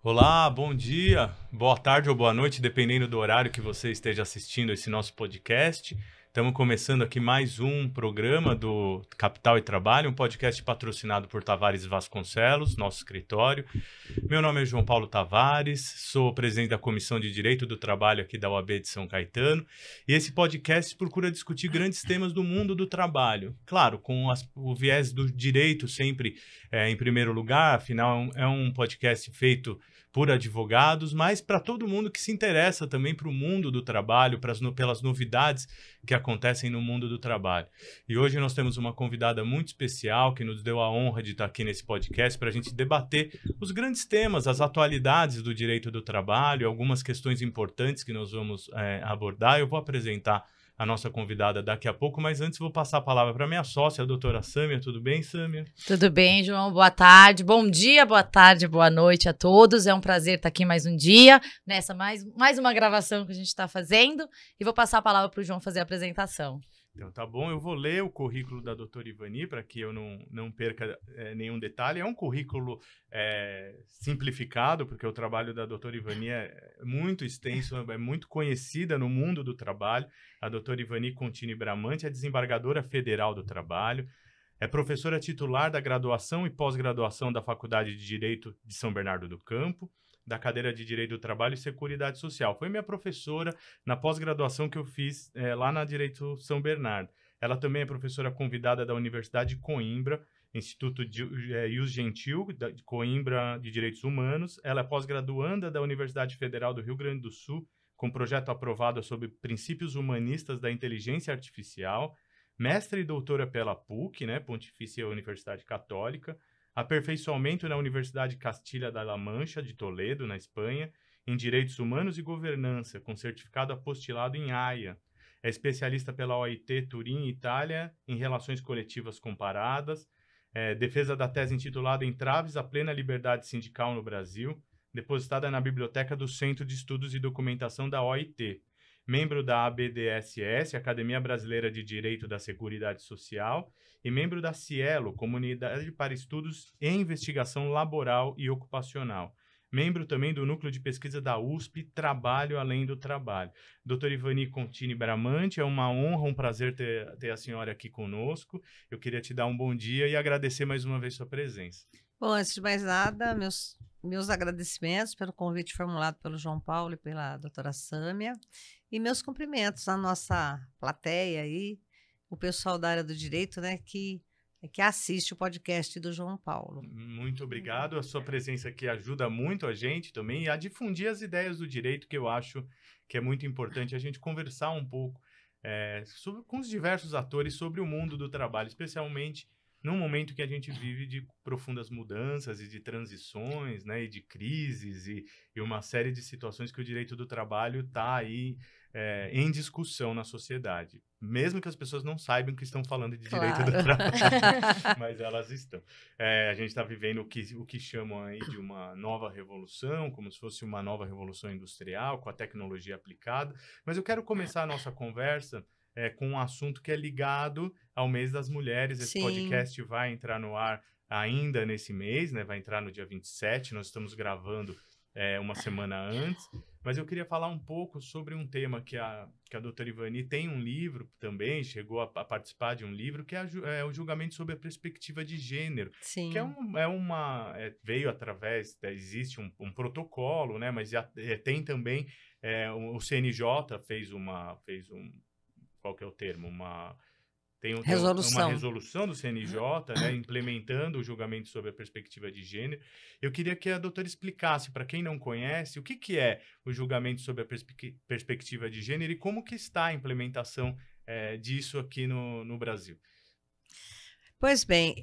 Olá, bom dia, boa tarde ou boa noite, dependendo do horário que você esteja assistindo esse nosso podcast. Estamos começando aqui mais um programa do Capital e Trabalho, um podcast patrocinado por Tavares Vasconcelos, nosso escritório. Meu nome é João Paulo Tavares, sou presidente da Comissão de Direito do Trabalho aqui da UAB de São Caetano, e esse podcast procura discutir grandes temas do mundo do trabalho. Claro, com o viés do direito sempre em primeiro lugar, afinal é um podcast feito por advogados, mas para todo mundo que se interessa também para o mundo do trabalho, pelas novidades que acontecem no mundo do trabalho. E hoje nós temos uma convidada muito especial que nos deu a honra de estar aqui nesse podcast para a gente debater os grandes temas, as atualidades do direito do trabalho, algumas questões importantes que nós vamos abordar. Eu vou apresentar a nossa convidada daqui a pouco, mas antes vou passar a palavra para minha sócia, a doutora Sâmia. Tudo bem, Sâmia? Tudo bem, João. Boa tarde, bom dia, boa tarde, boa noite a todos. É um prazer estar aqui mais um dia, nessa mais uma gravação que a gente está fazendo. E vou passar a palavra para o João fazer a apresentação. Então tá bom, eu vou ler o currículo da doutora Ivani para que eu não perca nenhum detalhe. É um currículo simplificado, porque o trabalho da doutora Ivani é muito extenso, é muito conhecida no mundo do trabalho. A doutora Ivani Contini Bramante é desembargadora federal do trabalho, é professora titular da graduação e pós-graduação da Faculdade de Direito de São Bernardo do Campo, da cadeira de Direito do Trabalho e Seguridade Social. Foi minha professora na pós-graduação que eu fiz lá na Direito São Bernardo. Ela também é professora convidada da Universidade de Coimbra, Instituto Ius Gentil, de Coimbra de Direitos Humanos. Ela é pós-graduanda da Universidade Federal do Rio Grande do Sul, com projeto aprovado sobre princípios humanistas da inteligência artificial. Mestre e doutora pela PUC, Pontifícia Universidade Católica. Aperfeiçoamento na Universidade Castilla-La Mancha, de Toledo, na Espanha, em Direitos Humanos e Governança, com certificado apostilado em Haia. É especialista pela OIT Turim, Itália, em Relações Coletivas Comparadas. Defesa da tese intitulada Entraves à Plena Liberdade Sindical no Brasil, depositada na Biblioteca do Centro de Estudos e Documentação da OIT. Membro da ABDSS, Academia Brasileira de Direito da Seguridade Social, e membro da Cielo, Comunidade para Estudos e Investigação Laboral e Ocupacional. Membro também do Núcleo de Pesquisa da USP, Trabalho Além do Trabalho. Doutora Ivani Contini Bramante, é uma honra, um prazer ter a senhora aqui conosco. Eu queria te dar um bom dia e agradecer mais uma vez sua presença. Bom, antes de mais nada, meus agradecimentos pelo convite formulado pelo João Paulo e pela doutora Sâmia, e meus cumprimentos à nossa plateia aí, o pessoal da área do direito, que assiste o podcast do João Paulo. Muito obrigado. A sua presença aqui ajuda muito a gente também a difundir as ideias do direito, que eu acho que é muito importante a gente conversar um pouco com os diversos atores sobre o mundo do trabalho, especialmente num momento que a gente vive de profundas mudanças e de transições, e de crises e uma série de situações que o direito do trabalho está aí em discussão na sociedade. Mesmo que as pessoas não saibam que estão falando de direito do trabalho, mas elas estão. A gente está vivendo o que chamam aí de uma nova revolução, como se fosse uma nova revolução industrial, com a tecnologia aplicada. Mas eu quero começar a nossa conversa com um assunto que é ligado ao mês das mulheres. Esse podcast vai entrar no ar ainda nesse mês, vai entrar no dia 27, nós estamos gravando uma semana antes, mas eu queria falar um pouco sobre um tema que a doutora Ivani tem um livro também, chegou a participar de um livro, que é o julgamento sobre a perspectiva de gênero. Sim. Que veio através, existe um protocolo, mas tem também, o CNJ fez qual que é o termo? Tem uma resolução do CNJ, implementando o julgamento sobre a perspectiva de gênero. Eu queria que a doutora explicasse, para quem não conhece, o que é o julgamento sobre a perspectiva de gênero e como que está a implementação disso aqui no Brasil. Pois bem,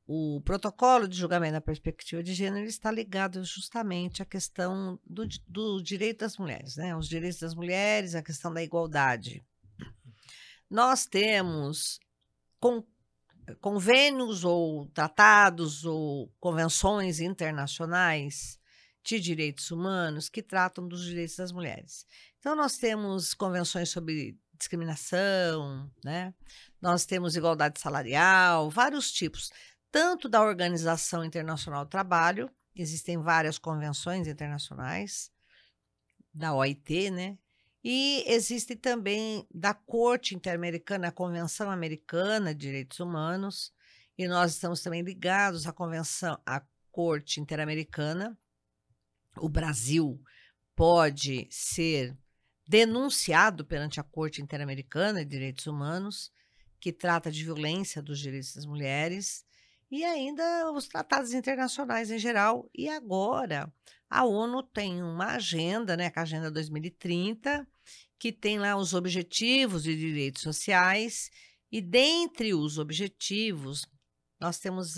o protocolo de julgamento da perspectiva de gênero está ligado justamente à questão do direito das mulheres, os direitos das mulheres, a questão da igualdade. Nós temos convênios ou tratados ou convenções internacionais de direitos humanos que tratam dos direitos das mulheres. Então, nós temos convenções sobre discriminação, nós temos igualdade salarial, vários tipos, tanto da Organização Internacional do Trabalho, existem várias convenções internacionais da OIT, né? E existe também da Corte Interamericana, a Convenção Americana de Direitos Humanos, e nós estamos também ligados à Corte Interamericana. O Brasil pode ser denunciado perante a Corte Interamericana de Direitos Humanos, que trata de violência dos direitos das mulheres, e ainda os tratados internacionais em geral. E agora a ONU tem uma agenda, né, que é a Agenda 2030, que tem lá os objetivos de direitos sociais, e dentre os objetivos, nós temos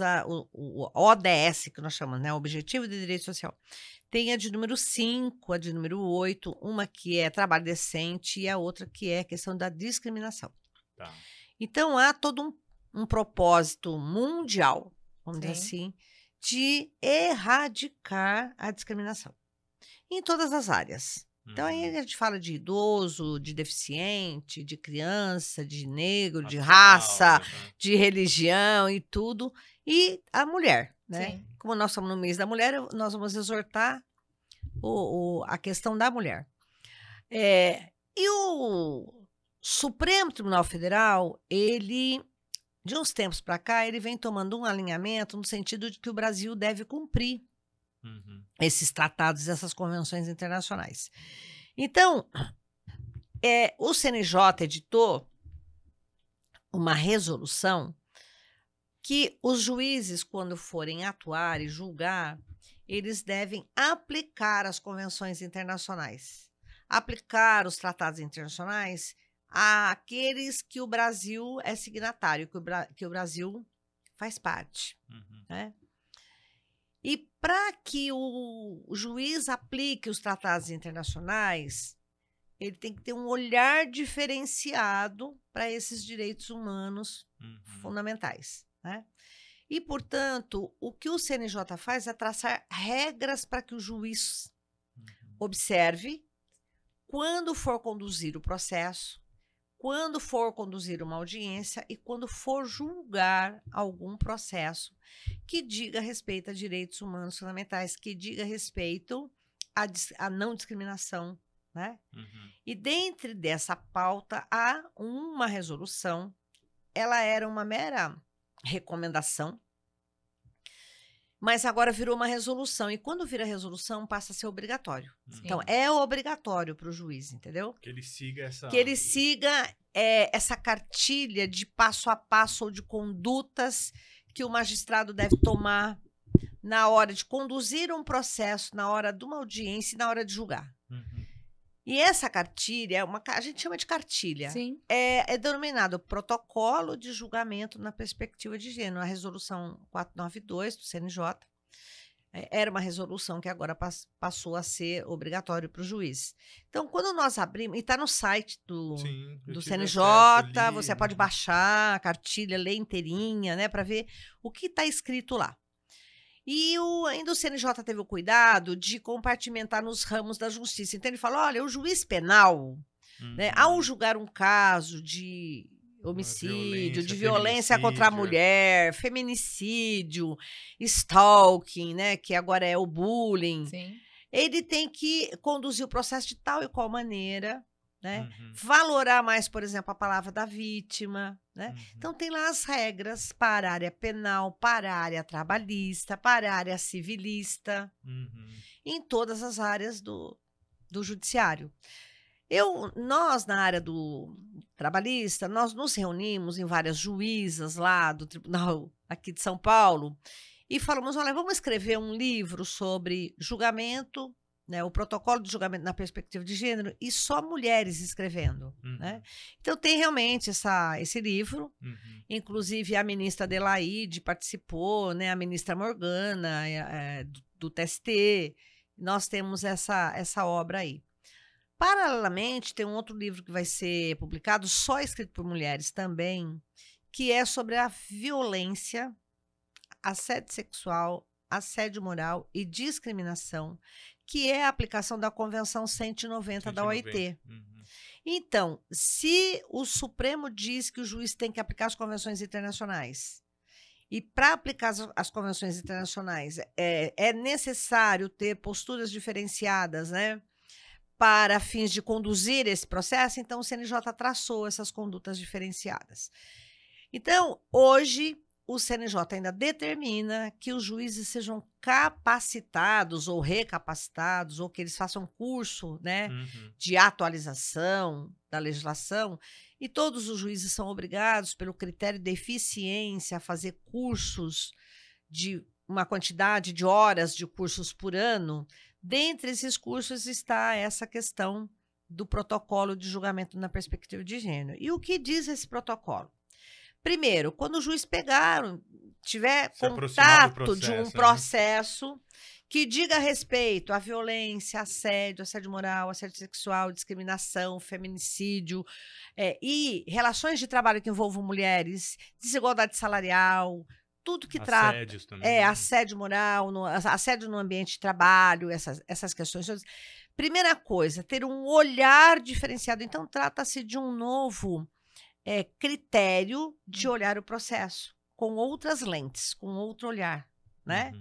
o ODS, que nós chamamos, né, Objetivo de Direito Social. Tem a de número 5, a de número 8, uma que é trabalho decente e a outra que é a questão da discriminação. Tá. Então, há todo um propósito mundial, vamos dizer Sim. assim, de erradicar a discriminação em todas as áreas. Então, aí a gente fala de idoso, de deficiente, de criança, de negro, de raça, de religião e tudo. E a mulher, né? Sim. Como nós estamos no mês da mulher, nós vamos exortar a questão da mulher. E o Supremo Tribunal Federal, ele, de uns tempos para cá, ele vem tomando um alinhamento no sentido de que o Brasil deve cumprir esses tratados, essas convenções internacionais. Então, o CNJ editou uma resolução que os juízes, quando forem atuar e julgar, eles devem aplicar as convenções internacionais, aplicar os tratados internacionais àqueles que o Brasil é signatário, que o Brasil faz parte, né? E para que o juiz aplique os tratados internacionais, ele tem que ter um olhar diferenciado para esses direitos humanos fundamentais, né? E, portanto, o que o CNJ faz é traçar regras para que o juiz observe quando for conduzir o processo, quando for conduzir uma audiência e quando for julgar algum processo que diga respeito a direitos humanos fundamentais, que diga respeito à não discriminação, né? E dentro dessa pauta há uma resolução, ela era uma mera recomendação, mas agora virou uma resolução, e quando vira resolução passa a ser obrigatório. Então, é obrigatório para o juiz, entendeu? Que ele siga essa... Que ele siga essa cartilha de passo a passo ou de condutas que o magistrado deve tomar na hora de conduzir um processo, na hora de uma audiência e na hora de julgar. E essa cartilha, a gente chama de cartilha, Sim. é denominado Protocolo de Julgamento na Perspectiva de Gênero, a resolução 492 do CNJ. Era uma resolução que agora passou a ser obrigatório para o juiz. Então, quando nós abrimos, e está no site do CNJ, você pode baixar a cartilha, ler inteirinha, né, para ver o que está escrito lá. E ainda o CNJ teve o cuidado de compartimentar nos ramos da justiça. Então, ele falou, olha, o juiz penal, né, ao julgar um caso de homicídio, de violência contra a mulher, feminicídio, stalking, né, que agora é o bullying, Sim. ele tem que conduzir o processo de tal e qual maneira, né, valorar mais, por exemplo, a palavra da vítima, né? Então tem lá as regras para a área penal, para a área trabalhista, para a área civilista, em todas as áreas do judiciário. Nós, na área do trabalhista, nós nos reunimos em várias juízas lá do tribunal aqui de São Paulo e falamos, olha, vamos escrever um livro sobre julgamento, né, o protocolo de julgamento na perspectiva de gênero, e só mulheres escrevendo, né? Então tem realmente esse livro, inclusive a ministra Adelaide participou, né, a ministra Morgana do TST, nós temos essa obra aí. Paralelamente, tem um outro livro que vai ser publicado, só escrito por mulheres também, que é sobre a violência, assédio sexual, assédio moral e discriminação, que é a aplicação da Convenção 190 da OIT. Então, se o Supremo diz que o juiz tem que aplicar as convenções internacionais E para aplicar as convenções internacionais, é necessário ter posturas diferenciadas, né? Para fins de conduzir esse processo, então o CNJ traçou essas condutas diferenciadas. Então, hoje, o CNJ ainda determina que os juízes sejam capacitados ou recapacitados, ou que eles façam curso, né, de atualização da legislação, e todos os juízes são obrigados, pelo critério de eficiência, a fazer cursos de uma quantidade de horas de cursos por ano. Dentre esses cursos está essa questão do protocolo de julgamento na perspectiva de gênero. E o que diz esse protocolo? Primeiro, quando o juiz tiver contato de um processo que diga respeito à violência, assédio moral, assédio sexual, discriminação, feminicídio e relações de trabalho que envolvam mulheres, desigualdade salarial, tudo que trata assédio moral, assédio no ambiente de trabalho, essas questões todas. Primeira coisa, ter um olhar diferenciado. Então, trata-se de um novo critério de olhar o processo, com outras lentes, com outro olhar. Né?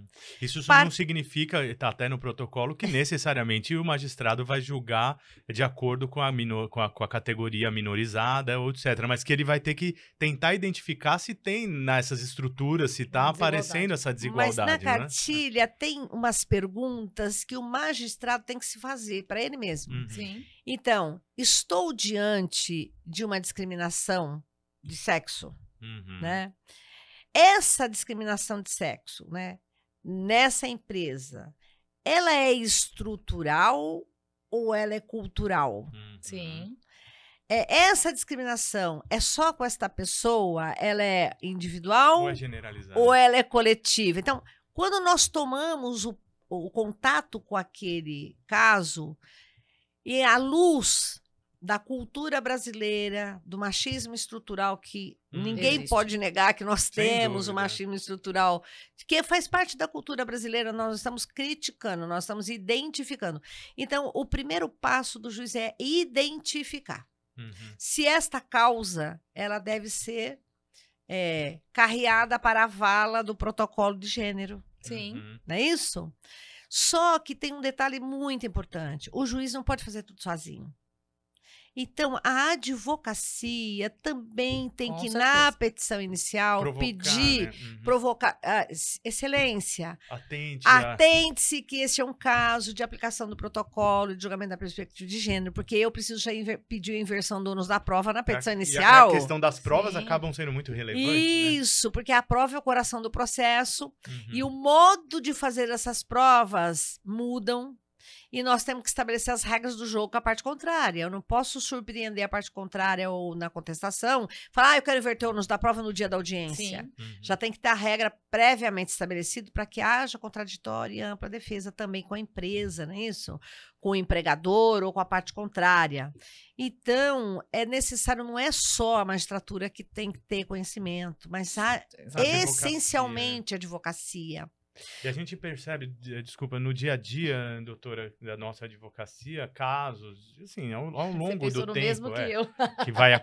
Isso não significa, está até no protocolo, que necessariamente o magistrado vai julgar de acordo com a categoria minorizada, ou etc. Mas que ele vai ter que tentar identificar se tem nessas estruturas, se está aparecendo essa desigualdade. Mas na cartilha tem umas perguntas que o magistrado tem que se fazer para ele mesmo. Sim. Então, estou diante de uma discriminação de sexo, né? Essa discriminação de sexo, né, nessa empresa, ela é estrutural ou ela é cultural? Sim. Essa discriminação é só com esta pessoa? Ela é individual? Ou é generalizada? Ou ela é coletiva? Então, quando nós tomamos o contato com aquele caso, e à luz da cultura brasileira, do machismo estrutural, que ninguém pode negar que nós temos o machismo estrutural, que faz parte da cultura brasileira, nós estamos criticando, nós estamos identificando. Então, o primeiro passo do juiz é identificar. Se esta causa, ela deve ser carreada para a vala do protocolo de gênero. Sim. Não é isso? Só que tem um detalhe muito importante. O juiz não pode fazer tudo sozinho. Então, a advocacia também tem que, na petição inicial, pedir, provocar, excelência, atente-se que esse é um caso de aplicação do protocolo de julgamento da perspectiva de gênero, porque eu preciso já pedir a inversão do ônus da prova na petição inicial. E a questão das provas acabam sendo muito relevantes. Isso, porque a prova é o coração do processo e o modo de fazer essas provas mudam. E nós temos que estabelecer as regras do jogo com a parte contrária. Eu não posso surpreender a parte contrária ou na contestação, falar, eu quero inverter o ônus da prova no dia da audiência. Já tem que ter a regra previamente estabelecida para que haja contraditória e ampla defesa também com a empresa, não é isso? Com o empregador ou com a parte contrária. Então, é necessário, não é só a magistratura que tem que ter conhecimento, mas essencialmente a advocacia. E a gente percebe, desculpa, no dia a dia, doutora, da nossa advocacia, casos, assim, ao longo do tempo. Mesmo que eu.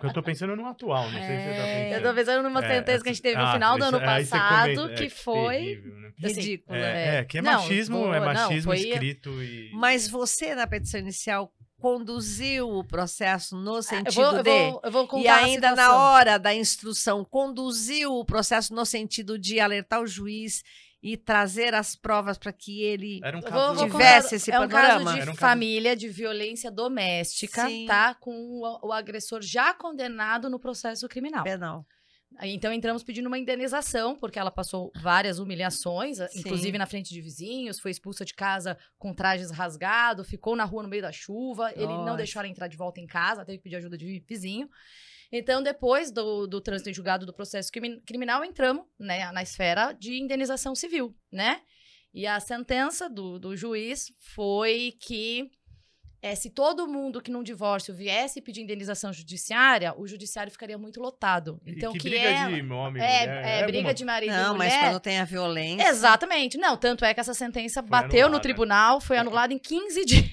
Eu tô pensando no atual, não sei se você tá pensando. Eu tô pensando numa sentença que a gente teve no final do ano passado, que foi terrível, né? ridícula. Que é machismo, escrito e... Mas você, na petição inicial, conduziu o processo no sentido eu vou contar e ainda na hora da instrução, conduziu o processo no sentido de alertar o juiz e trazer as provas para que ele tivesse esse panorama. É um caso de família, de violência doméstica, tá? Com o agressor já condenado no processo criminal. Penal. Então, entramos pedindo uma indenização, porque ela passou várias humilhações, inclusive na frente de vizinhos, foi expulsa de casa com trajes rasgados, ficou na rua no meio da chuva, ele não deixou ela entrar de volta em casa, teve que pedir ajuda de vizinho. Então, depois do trânsito em julgado do processo criminal, entramos, né, na esfera de indenização civil, né? E a sentença do juiz foi que se todo mundo que num divórcio viesse pedir indenização judiciária, o judiciário ficaria muito lotado. Então, que briga de homem e mulher. Briga de marido e mulher. Não, mas quando tem a violência... Exatamente. Não, tanto é que essa sentença bateu no tribunal, foi anulada em 15 dias.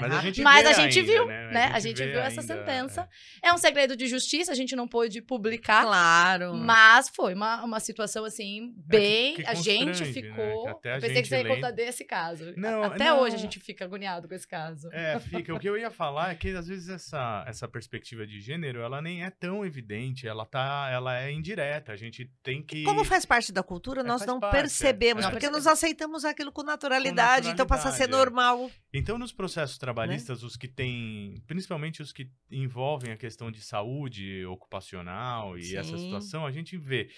Mas a gente Mas vê a gente ainda, viu, né? A gente vê viu essa ainda, sentença. É um segredo de justiça, a gente não pôde publicar. Claro. Mas foi uma situação, assim, bem... que a gente constrange, ficou... né? Que até a eu pensei que gente você ia lendo- contar desse caso. Não, Até não. hoje a gente fica agoniado com esse caso. Fica. O que eu ia falar é que, às vezes, essa perspectiva de gênero, ela nem é tão evidente, ela é indireta. A gente tem que... Como faz parte da cultura, nós faz não parte, percebemos, Não porque percebemos. nos aceitamos aquilo com naturalidade, então passa a ser normal. Então, nos processos trabalhistas, os que têm, principalmente os que envolvem a questão de saúde ocupacional e essa Sim. situação, a gente vê.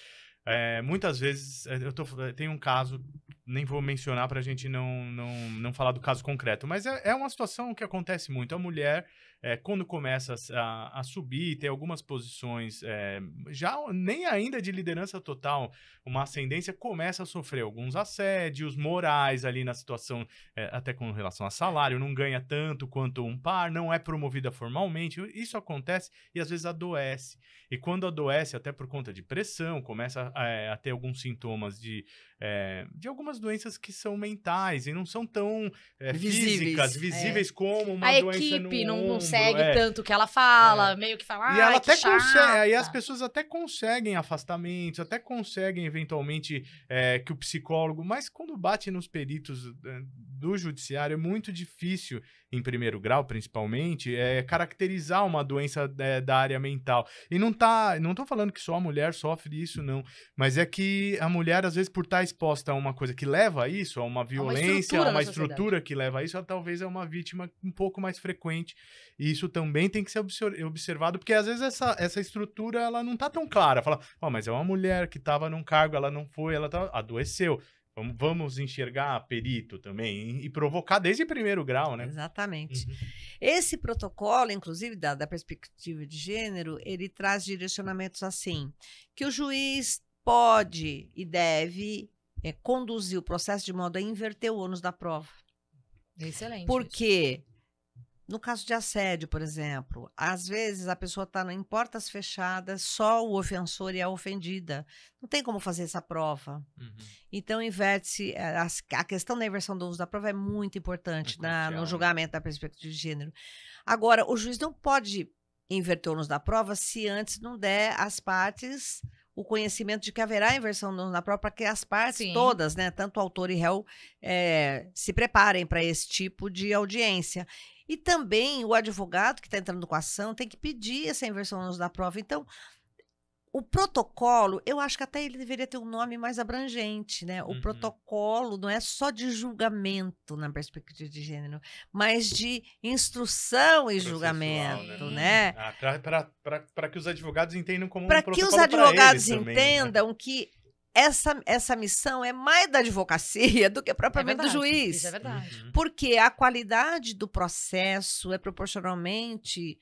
Muitas vezes, tem um caso, nem vou mencionar para a gente não falar do caso concreto, mas é uma situação que acontece muito. A mulher, quando começa a subir, tem algumas posições, já nem ainda de liderança total, uma ascendência, começa a sofrer alguns assédios morais ali na situação, até com relação a salário, não ganha tanto quanto um par, não é promovida formalmente. Isso acontece e às vezes adoece. E quando adoece, até por conta de pressão, começa a ter alguns sintomas de algumas doenças que são mentais e não são tão físicas, visíveis como uma a doença equipe no não ombro, segue tanto o que ela fala, meio que fala, e ela que até consegue, chata. aí as pessoas até conseguem afastamentos, até conseguem eventualmente que o psicólogo, mas quando bate nos peritos do judiciário é muito difícil, em primeiro grau principalmente, caracterizar uma doença da área mental. E não tô falando que só a mulher sofre isso, não, mas é que a mulher, às vezes, por estar exposta a uma coisa que leva a isso, a uma violência, a uma estrutura que leva a isso, ela talvez é uma vítima um pouco mais frequente. E isso também tem que ser observado, porque às vezes essa estrutura ela não tá tão clara. Fala, mas é uma mulher que estava num cargo, ela não foi, ela adoeceu. Vamos enxergar perito também e provocar desde primeiro grau, né? Exatamente. Uhum. Esse protocolo, inclusive, da perspectiva de gênero, ele traz direcionamentos assim, que o juiz pode e deve conduzir o processo de modo a inverter o ônus da prova. Excelente. Porque, no caso de assédio, por exemplo, às vezes a pessoa está em portas fechadas, só o ofensor e a ofendida. Não tem como fazer essa prova. Uhum. Então, inverte-se. A questão da inversão do uso da prova é muito importante no julgamento da perspectiva de gênero. Agora, o juiz não pode inverter o ônus da prova se antes não der às partes o conhecimento de que haverá inversão do ônus da prova, para que as partes todas, né, tanto autor e réu, se preparem para esse tipo de audiência. E também o advogado que está entrando com a ação tem que pedir essa inversão do ônus da prova. Então, o protocolo, eu acho que até ele deveria ter um nome mais abrangente, né? O protocolo não é só de julgamento na perspectiva de gênero, mas de instrução e julgamento, né? Para que os advogados entendam como um Para protocolo que os advogados também, entendam, né? que essa missão é mais da advocacia do que propriamente do juiz. Isso é verdade. Porque a qualidade do processo é proporcionalmente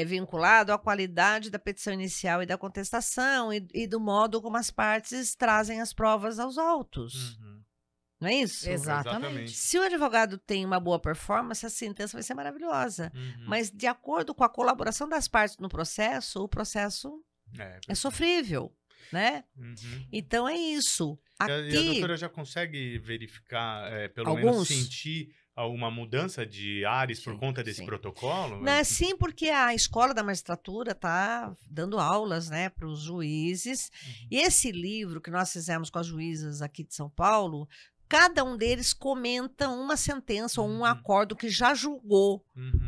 vinculado à qualidade da petição inicial e da contestação e do modo como as partes trazem as provas aos autos. Não é isso? Exatamente. Se o advogado tem uma boa performance, a sentença vai ser maravilhosa. Mas, de acordo com a colaboração das partes no processo, o processo é sofrível, né? Então, é isso. Aqui, e a doutora já consegue verificar, pelo menos sentir uma mudança de ares por conta desse protocolo? Não, sim, porque a escola da magistratura está dando aulas, né, para os juízes. E esse livro que nós fizemos com as juízas aqui de São Paulo, cada um deles comenta uma sentença ou um acordo que já julgou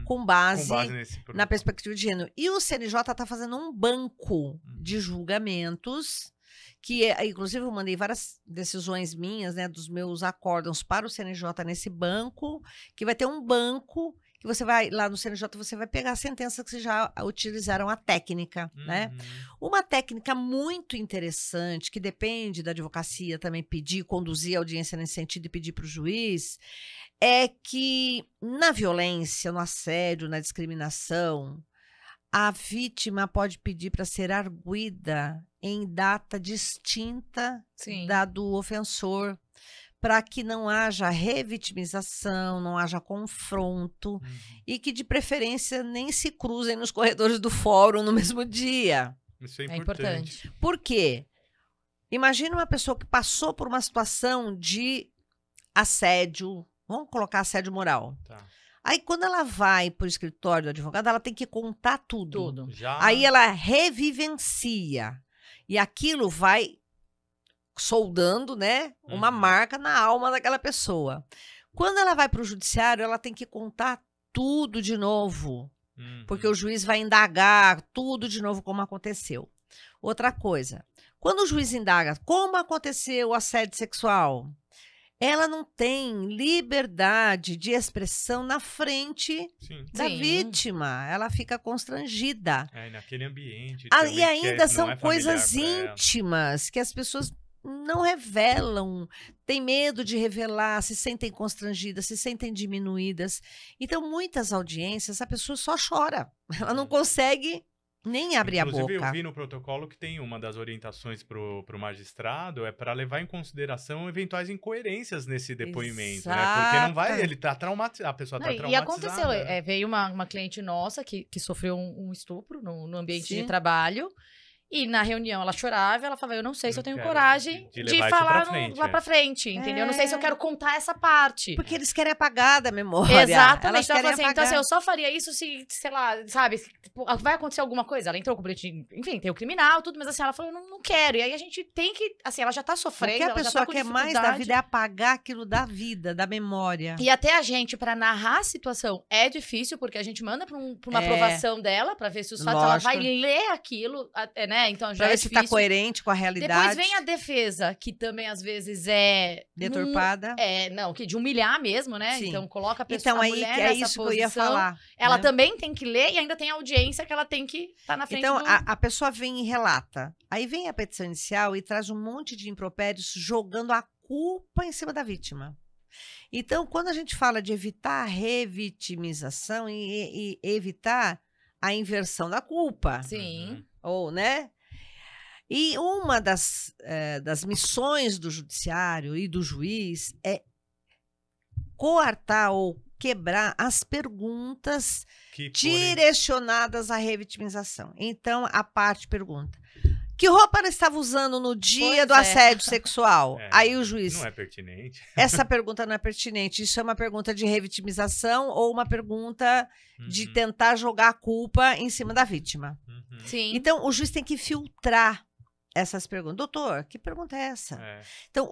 com base na perspectiva de gênero. E o CNJ está fazendo um banco de julgamentos, que inclusive eu mandei várias decisões minhas, né, dos meus acórdãos para o CNJ nesse banco, que vai ter um banco que você vai, lá no CNJ, você vai pegar a sentença que vocês já utilizaram a técnica, né? Uma técnica muito interessante, que depende da advocacia também pedir, conduzir a audiência nesse sentido e pedir para o juiz, é que na violência, no assédio, na discriminação, a vítima pode pedir para ser arguida em data distinta da do ofensor, para que não haja revitimização, não haja confronto e que, de preferência, nem se cruzem nos corredores do fórum no mesmo dia. Isso é importante. Por quê? Imagina uma pessoa que passou por uma situação de assédio, Vamos colocar assédio moral. Tá. Aí, quando ela vai para o escritório do advogado, ela tem que contar tudo. Tudo. Já... Aí ela revivencia. E aquilo vai soldando, né, uma marca na alma daquela pessoa. Quando ela vai para o judiciário, ela tem que contar tudo de novo. Porque o juiz vai indagar tudo de novo como aconteceu. Outra coisa, quando o juiz indaga como aconteceu o assédio sexual, ela não tem liberdade de expressão na frente da vítima. Ela fica constrangida. Naquele ambiente. E ainda são coisas íntimas que as pessoas não revelam, têm medo de revelar, se sentem constrangidas, se sentem diminuídas. Então, muitas audiências, a pessoa só chora. Ela não consegue nem abrir a boca. Inclusive, eu vi no protocolo que tem uma das orientações para o magistrado, é para levar em consideração eventuais incoerências nesse depoimento, né? Porque não vai, ele tá traumatizado, a pessoa tá traumatizada. E aconteceu, veio uma cliente nossa que sofreu um estupro no ambiente de trabalho. E na reunião ela chorava, ela falava, eu não sei se eu tenho coragem de falar lá pra frente, entendeu? Eu não sei se eu quero contar essa parte. Porque eles querem apagar da memória. Exatamente. Então, assim, eu só faria isso se, sei lá, sabe, vai acontecer alguma coisa. Ela entrou com o boletim, enfim, tem o criminal, tudo, mas assim, ela falou, eu não quero. E aí a gente tem que, assim, ela já tá sofrendo, ela já tá com dificuldade. O que a pessoa quer mais da vida é apagar aquilo da vida, da memória. E até a gente, pra narrar a situação, é difícil, porque a gente manda pra uma aprovação dela, pra ver se os fatos, ela vai ler aquilo, né? Então já pra ver se tá coerente com a realidade. Depois vem a defesa, que também às vezes é deturpada. Que de humilhar mesmo, né? Sim. Então coloca a pessoa, então, aí, mulher é isso posição, que eu ia falar. Ela também tem que ler e ainda tem a audiência que ela tem que estar na frente. Então, a pessoa vem e relata. Aí vem a petição inicial e traz um monte de impropérios jogando a culpa em cima da vítima. Então, quando a gente fala de evitar a revitimização e evitar a inversão da culpa. Sim. Ou, né? E uma das missões do judiciário e do juiz é coartar ou quebrar as perguntas direcionadas à revitimização. Então, a parte pergunta, que roupa ela estava usando no dia do assédio sexual? Aí o juiz... Não é pertinente. Essa pergunta não é pertinente. Isso é uma pergunta de revitimização ou uma pergunta de tentar jogar a culpa em cima da vítima. Sim. Então, o juiz tem que filtrar essas perguntas. Doutor, que pergunta é essa? Então,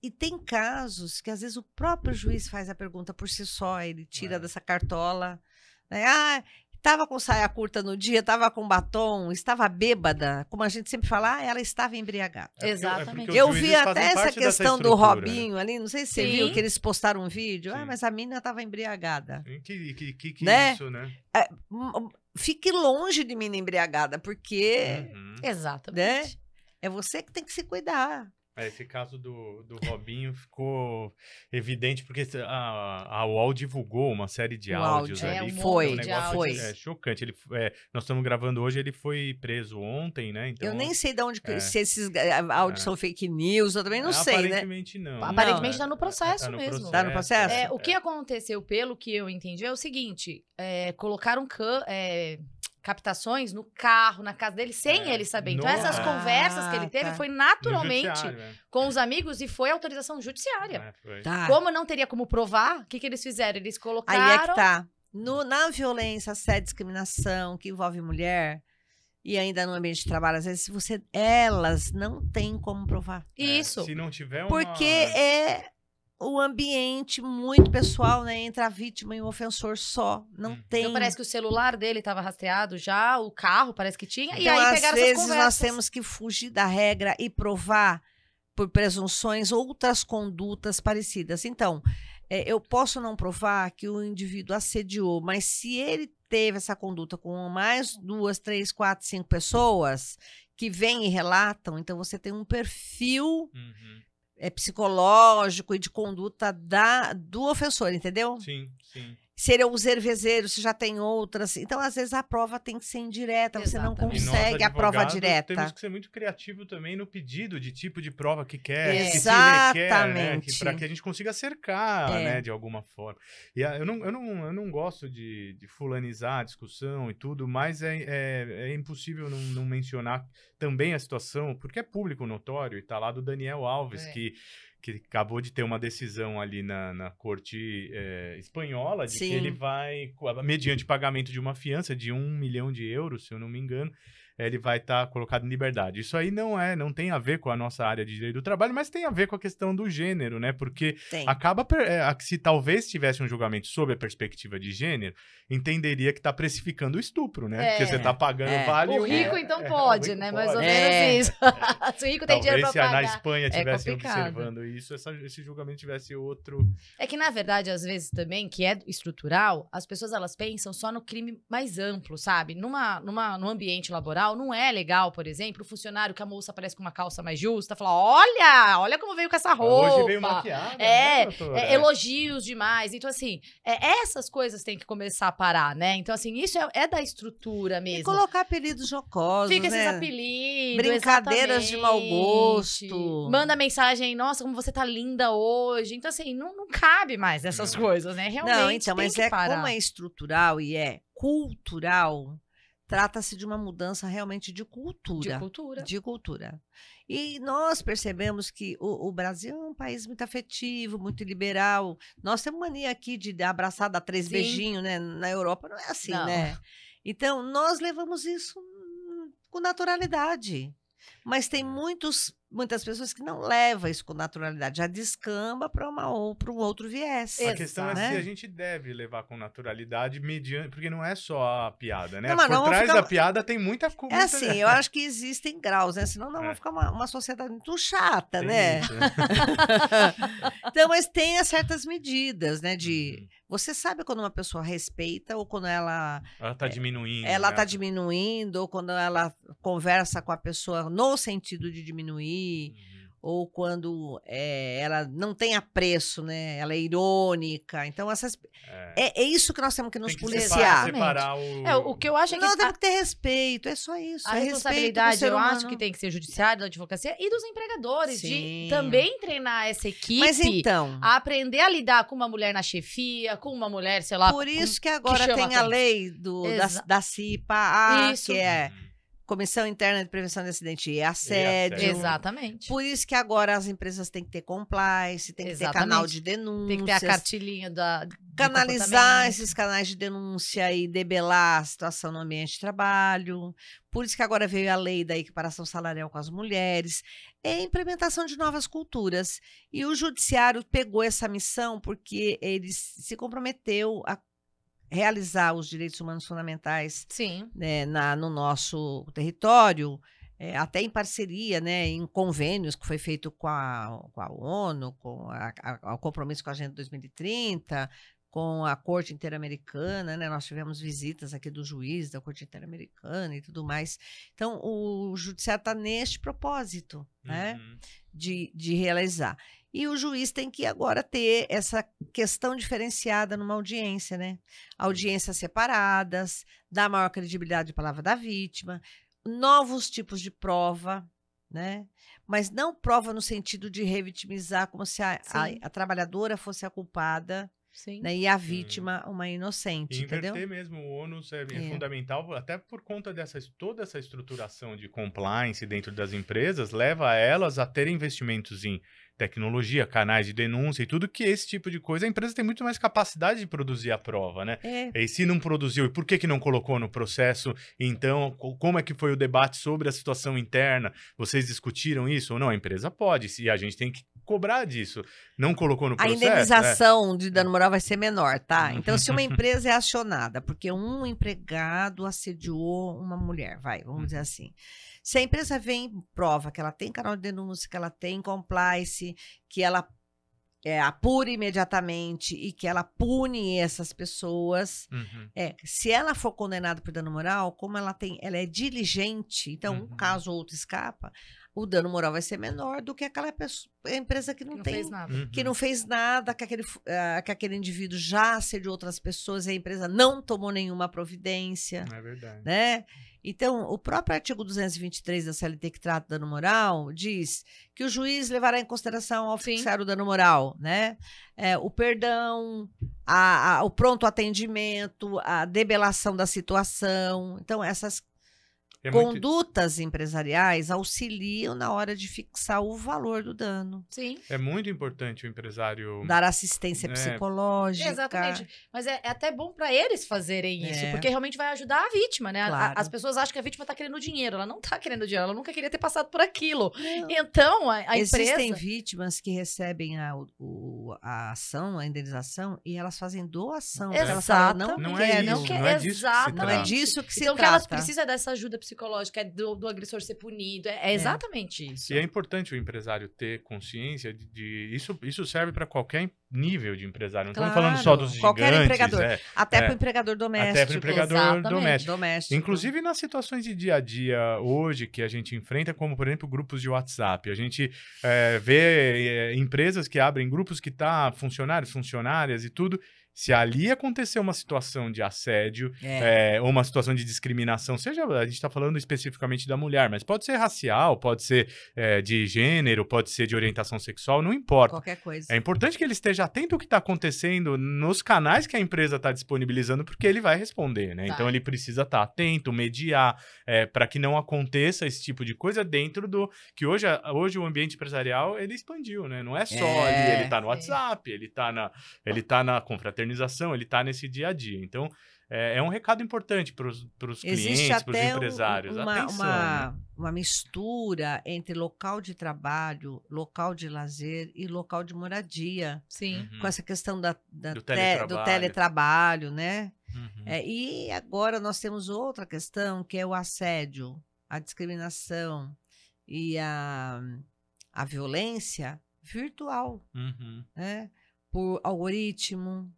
e tem casos que às vezes o próprio juiz faz a pergunta por si só, ele tira dessa cartola, né? Estava com saia curta no dia, estava com batom, estava bêbada, como a gente sempre fala, ela estava embriagada. Exatamente. Eu vi até essa questão do Robinho ali, não sei se você viu que eles postaram um vídeo, mas a menina estava embriagada. Que né? Isso, né? Fique longe de menina embriagada, porque... Exatamente. Né? É você que tem que se cuidar. Esse caso do Robinho ficou evidente porque a UOL divulgou uma série de áudios ali. Foi. Chocante. Nós estamos gravando hoje, ele foi preso ontem, né? Então, eu nem sei de onde se esses áudios são fake news, eu também não sei, né? Aparentemente não. Aparentemente está no processo mesmo. Está no processo? O que aconteceu, pelo que eu entendi, é o seguinte, colocaram captações no carro, na casa dele, sem ele saber. Então, essas conversas que ele teve foi naturalmente com os amigos e foi autorização judiciária. Como não teria como provar, o que eles fizeram? Eles colocaram... Aí é que tá. Na violência, assédio, discriminação, que envolve mulher, e ainda no ambiente de trabalho, às vezes elas não têm como provar. Isso. Se não tiver uma... Porque é o ambiente muito pessoal, né? Entre a vítima e o ofensor só. Não tem. Então parece que o celular dele estava rastreado já, o carro parece que tinha, então, e aí pegaram essas conversas. Às vezes nós temos que fugir da regra e provar por presunções outras condutas parecidas. Então, eu posso não provar que o indivíduo assediou, mas se ele teve essa conduta com mais 2, 3, 4, 5 pessoas que vêm e relatam, então você tem um perfil psicológico e de conduta do ofensor, entendeu? Sim, sim. Se ele é um cervejeiro, se já tem outras. Então, às vezes, a prova tem que ser indireta. Você não consegue a prova direta. Temos que ser muito criativo também no pedido de tipo de prova que quer, exatamente, que se requer, né? Para que a gente consiga cercar, né, de alguma forma. E eu não gosto de fulanizar a discussão e tudo, mas é impossível não mencionar também a situação, porque é público notório, e tá lá do Daniel Alves, que acabou de ter uma decisão ali na corte espanhola, de que ele vai, mediante pagamento de uma fiança de 1 milhão de euros, se eu não me engano, ele vai estar colocado em liberdade. Isso aí não tem a ver com a nossa área de direito do trabalho, mas tem a ver com a questão do gênero, né? Porque acaba, se talvez tivesse um julgamento sob a perspectiva de gênero, entenderia que está precificando o estupro, né? Porque você está pagando vale... O rico, então, pode, né? Mais ou menos isso. Se o rico tem dinheiro para pagar. Talvez se na Espanha tivesse observando isso, esse julgamento tivesse outro... É que, na verdade, às vezes também, que é estrutural, as pessoas, elas pensam só no crime mais amplo, sabe? Num ambiente laboral, não é legal, por exemplo, o funcionário que a moça aparece com uma calça mais justa, fala, olha como veio com essa roupa. Hoje veio maquiada, né, doutora? Elogios demais. Então, assim, essas coisas têm que começar a parar, né? Então, assim, isso é da estrutura mesmo. E colocar apelidos jocosos, Fica né? esses apelidos, brincadeiras de mau gosto. Manda mensagem, nossa, como você tá linda hoje. Então, assim, não cabe mais essas coisas, né? Realmente não, então, tem mas que parar. Como é estrutural e é cultural, trata-se de uma mudança realmente de cultura. De cultura. E nós percebemos que o Brasil é um país muito afetivo, muito liberal. Nós temos mania aqui de abraçar, dar 3 beijinhos, né? Na Europa não é assim, né? Então, nós levamos isso com naturalidade. Mas tem muitas pessoas que não levam isso com naturalidade, já descamba para um outro viés. A questão é se a gente deve levar com naturalidade, porque não é só a piada, né? Não, mas por trás da piada tem muita coisa. É assim, eu acho que existem graus, né? Senão não vai ficar uma sociedade muito chata, né? Então, mas tem certas medidas, né? Você sabe quando uma pessoa respeita ou quando ela tá diminuindo. Ela tá diminuindo, ou quando ela conversa com a pessoa no sentido de diminuir, ou quando ela não tem apreço, né? Ela é irônica. Então, é isso que nós temos que nos policiar. Separar o que eu acho é que... Nós temos que ter respeito, é só isso. A responsabilidade, eu acho que tem que ser judiciário, da advocacia e dos empregadores, de também treinar essa equipe. Mas então, a aprender a lidar com uma mulher na chefia, com uma mulher, sei lá... Por isso que agora tem a lei da CIPA, que é... Comissão Interna de Prevenção de Acidente e Assédio. Exatamente. Por isso que agora as empresas têm que ter compliance, tem que ter canal de denúncia. Tem que ter a cartilhinha canalizar esses canais de denúncia e debelar a situação no ambiente de trabalho. Por isso que agora veio a lei da equiparação salarial com as mulheres. É a implementação de novas culturas. E o judiciário pegou essa missão porque ele se comprometeu a realizar os direitos humanos fundamentais no nosso território, até em parceria, né, em convênios que foi feito com a ONU, com o compromisso com a Agenda 2030, com a Corte Interamericana, né, nós tivemos visitas aqui do juiz da Corte Interamericana e tudo mais. Então, o judiciário está neste propósito, né, de realizar. E o juiz tem que agora ter essa questão diferenciada numa audiência, né? Audiências separadas, dar maior credibilidade à palavra da vítima, novos tipos de prova, né? Mas não prova no sentido de revitimizar, como se a trabalhadora fosse a culpada, né? E a vítima uma inocente, inverter entendeu? Mesmo o ônus é fundamental, até por conta toda essa estruturação de compliance dentro das empresas, leva elas a terem investimentos em tecnologia, canais de denúncia e tudo, que esse tipo de coisa, a empresa tem muito mais capacidade de produzir a prova, né? E se não produziu, e por que não colocou no processo? Então, como é que foi o debate sobre a situação interna? Vocês discutiram isso ou não? A empresa pode, e a gente tem que cobrar disso. Não colocou no processo... A indenização de dano moral vai ser menor, tá? Então, se uma empresa é acionada porque um empregado assediou uma mulher, vamos dizer assim... Se a empresa vem e prova que ela tem canal de denúncia, que ela tem compliance, que ela apure imediatamente e que ela pune essas pessoas, se ela for condenada por dano moral, como ela é diligente, então um caso ou outro escapa, o dano moral vai ser menor do que aquela empresa que não fez nada. Que não fez nada, que aquele indivíduo já assediou outras pessoas e a empresa não tomou nenhuma providência. É verdade. Né? Então, o próprio artigo 223 da CLT que trata dano moral diz que o juiz levará em consideração ao fixar o dano moral, né? O perdão, o pronto atendimento, a debelação da situação. Então, Condutas empresariais auxiliam na hora de fixar o valor do dano. Sim. É muito importante o empresário... Dar assistência psicológica. Exatamente. Mas é até bom para eles fazerem isso, porque realmente vai ajudar a vítima, né? Claro. As pessoas acham que a vítima está querendo dinheiro. Ela não está querendo dinheiro, ela nunca queria ter passado por aquilo. Não. Então, a empresa... Existem vítimas que recebem a ação, a indenização, e elas fazem doação. Elas falam, não é disso que se trata. Então, o que elas precisam é dessa ajuda psicológica, do agressor ser punido. É exatamente isso. E é importante o empresário ter consciência isso serve para qualquer nível de empresário. Não estamos falando só dos qualquer gigantes. empregador. Até para o empregador doméstico. Até para o empregador doméstico. Inclusive nas situações de dia a dia hoje que a gente enfrenta, como, por exemplo, grupos de WhatsApp. A gente vê empresas que abrem grupos que tá funcionárias e tudo. Se ali acontecer uma situação de assédio ou uma situação de discriminação, seja, a gente está falando especificamente da mulher, mas pode ser racial, pode ser de gênero, pode ser de orientação sexual, não importa. Qualquer coisa. É importante que ele esteja atento ao que está acontecendo nos canais que a empresa está disponibilizando, porque ele vai responder, né? Então ele precisa estar atento, mediar, para que não aconteça esse tipo de coisa dentro do... Que hoje o ambiente empresarial, ele expandiu, né? Não é só ali, ele está no WhatsApp, ele está na confraternização, ele está nesse dia a dia. Então, é um recado importante para os clientes, para os empresários. Uma mistura entre local de trabalho, local de lazer e local de moradia. Sim. Com essa questão do teletrabalho. teletrabalho, né? E agora nós temos outra questão, que é o assédio, a discriminação e a violência virtual, né? Por algoritmo,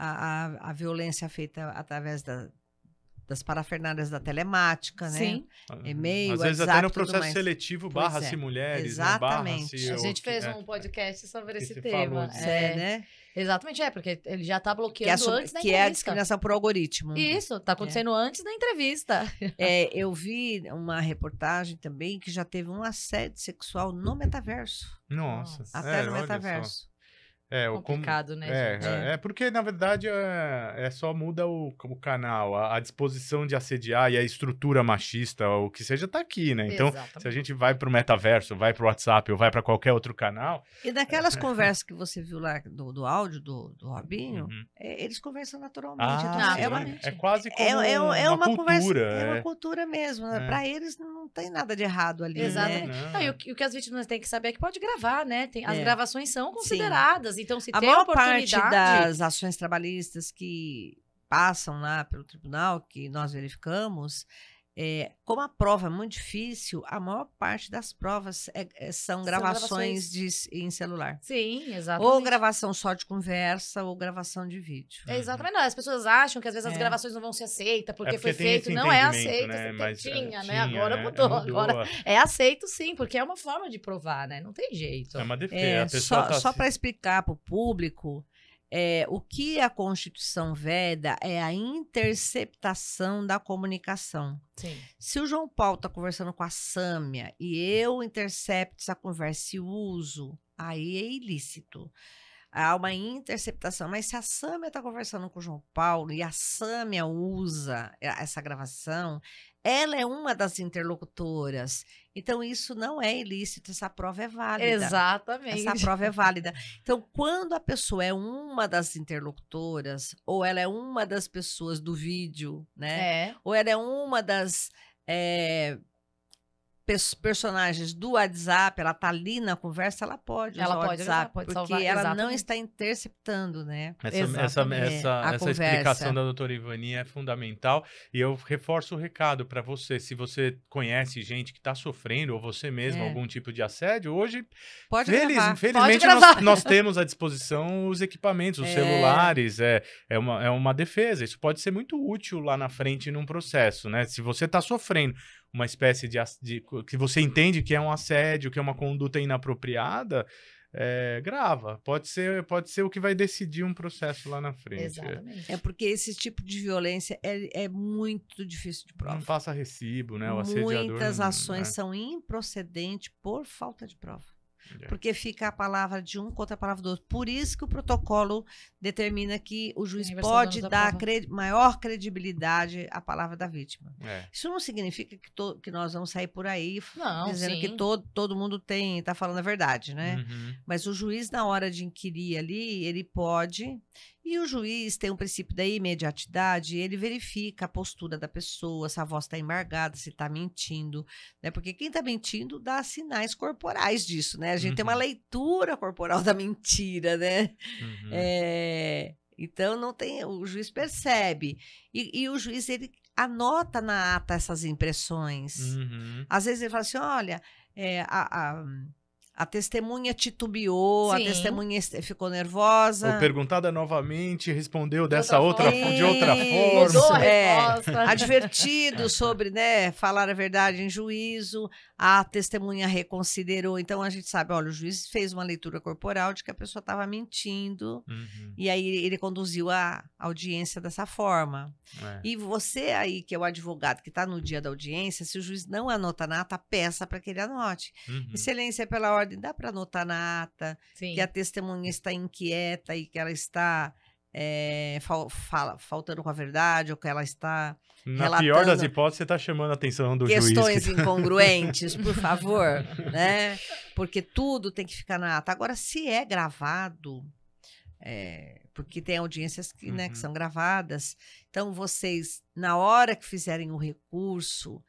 a violência feita através das parafernálias da telemática, né? Sim. E-mail, às vezes WhatsApp, até no processo seletivo, Pois barra-se mulheres, exatamente. Né? A gente fez um podcast sobre esse você tema. falou né? Exatamente, porque ele já está bloqueando antes da entrevista. Que é a discriminação por algoritmo. Isso, está acontecendo antes da entrevista. Eu vi uma reportagem também que já teve um assédio sexual no metaverso. Nossa. Até no metaverso. Complicado, né, gente? Porque, na verdade, só muda o canal. A disposição de assediar e a estrutura machista, ou o que seja, tá aqui, né? Então, se a gente vai pro metaverso, vai pro WhatsApp ou vai para qualquer outro canal... E daquelas conversas que você viu lá do áudio do Robinho, eles conversam naturalmente. É quase como uma cultura. Conversa, uma cultura mesmo. Para eles não tem nada de errado ali. Exatamente. Né? E o que as vítimas têm que saber é que pode gravar, né? As gravações são consideradas. Então, se a tem maior oportunidade... parte das ações trabalhistas que passam lá pelo tribunal, que nós verificamos, como a prova é muito difícil, a maior parte das provas são gravações em celular. Sim, exatamente. Ou gravação só de conversa, ou gravação de vídeo. Exatamente. Não, as pessoas acham que às vezes as gravações não vão ser aceitas, porque foi feito. Não é aceito. Né? Né? Agora mudou. Agora é aceito sim, porque é uma forma de provar, né? Não tem jeito. É uma defesa. Só para explicar para o público, o que a Constituição veda é a interceptação da comunicação. Sim. Se o João Paulo está conversando com a Sâmia e eu intercepto essa conversa e uso, aí é ilícito. Há uma interceptação. Mas se a Sâmia está conversando com o João Paulo e a Sâmia usa essa gravação, ela é uma das interlocutoras. Então, isso não é ilícito, essa prova é válida. Exatamente. Essa prova é válida. Então, quando a pessoa é uma das interlocutoras, ou ela é uma das pessoas do vídeo, né? Ou ela é uma das personagens do WhatsApp, ela tá ali na conversa, ela pode usar o WhatsApp, pode porque salvar, ela não está interceptando, né? Essa explicação da doutora Ivani é fundamental, e eu reforço o recado para você, se você conhece gente que está sofrendo, ou você mesmo, algum tipo de assédio, hoje, felizmente nós temos à disposição os equipamentos, os celulares, é uma defesa, isso pode ser muito útil lá na frente num processo, né? Se você está sofrendo uma espécie de que você entende que é um assédio, que é uma conduta inapropriada, grava. Pode ser o que vai decidir um processo lá na frente. Exatamente. Porque esse tipo de violência é muito difícil de prova. Não passa recibo, né? O assediador. Muitas ações são improcedentes por falta de prova. porque fica a palavra de um contra a palavra do outro. Por isso que o protocolo determina que o juiz pode dar maior credibilidade à palavra da vítima. Isso não significa que nós vamos sair por aí dizendo que todo mundo está falando a verdade, né? Mas o juiz, na hora de inquirir ali, ele pode... E o juiz tem um princípio da imediatidade, ele verifica a postura da pessoa, se a voz está embargada, se está mentindo, né? Porque quem está mentindo dá sinais corporais disso, né? A gente tem uma leitura corporal da mentira, né? Então, não tem, o juiz percebe. E o juiz, ele anota na ata essas impressões. Às vezes ele fala assim, olha, a testemunha titubeou, a testemunha ficou nervosa. Ou perguntada novamente, respondeu de outra forma. Mudou a resposta. Advertido sobre, né, falar a verdade em juízo, a testemunha reconsiderou. Então, a gente sabe, olha, o juiz fez uma leitura corporal de que a pessoa estava mentindo, e aí ele conduziu a audiência dessa forma. E você aí, que é o advogado que está no dia da audiência, se o juiz não anota na ata, peça para que ele anote. Excelência, pela ordem, dá para anotar na ata que a testemunha está inquieta e que ela está faltando com a verdade, ou que ela está na pior das hipóteses, você está chamando a atenção do juiz. Questões incongruentes, por favor, né? Porque tudo tem que ficar na ata. Agora, se é gravado, porque tem audiências que, né, que são gravadas, então vocês, na hora que fizerem o recurso,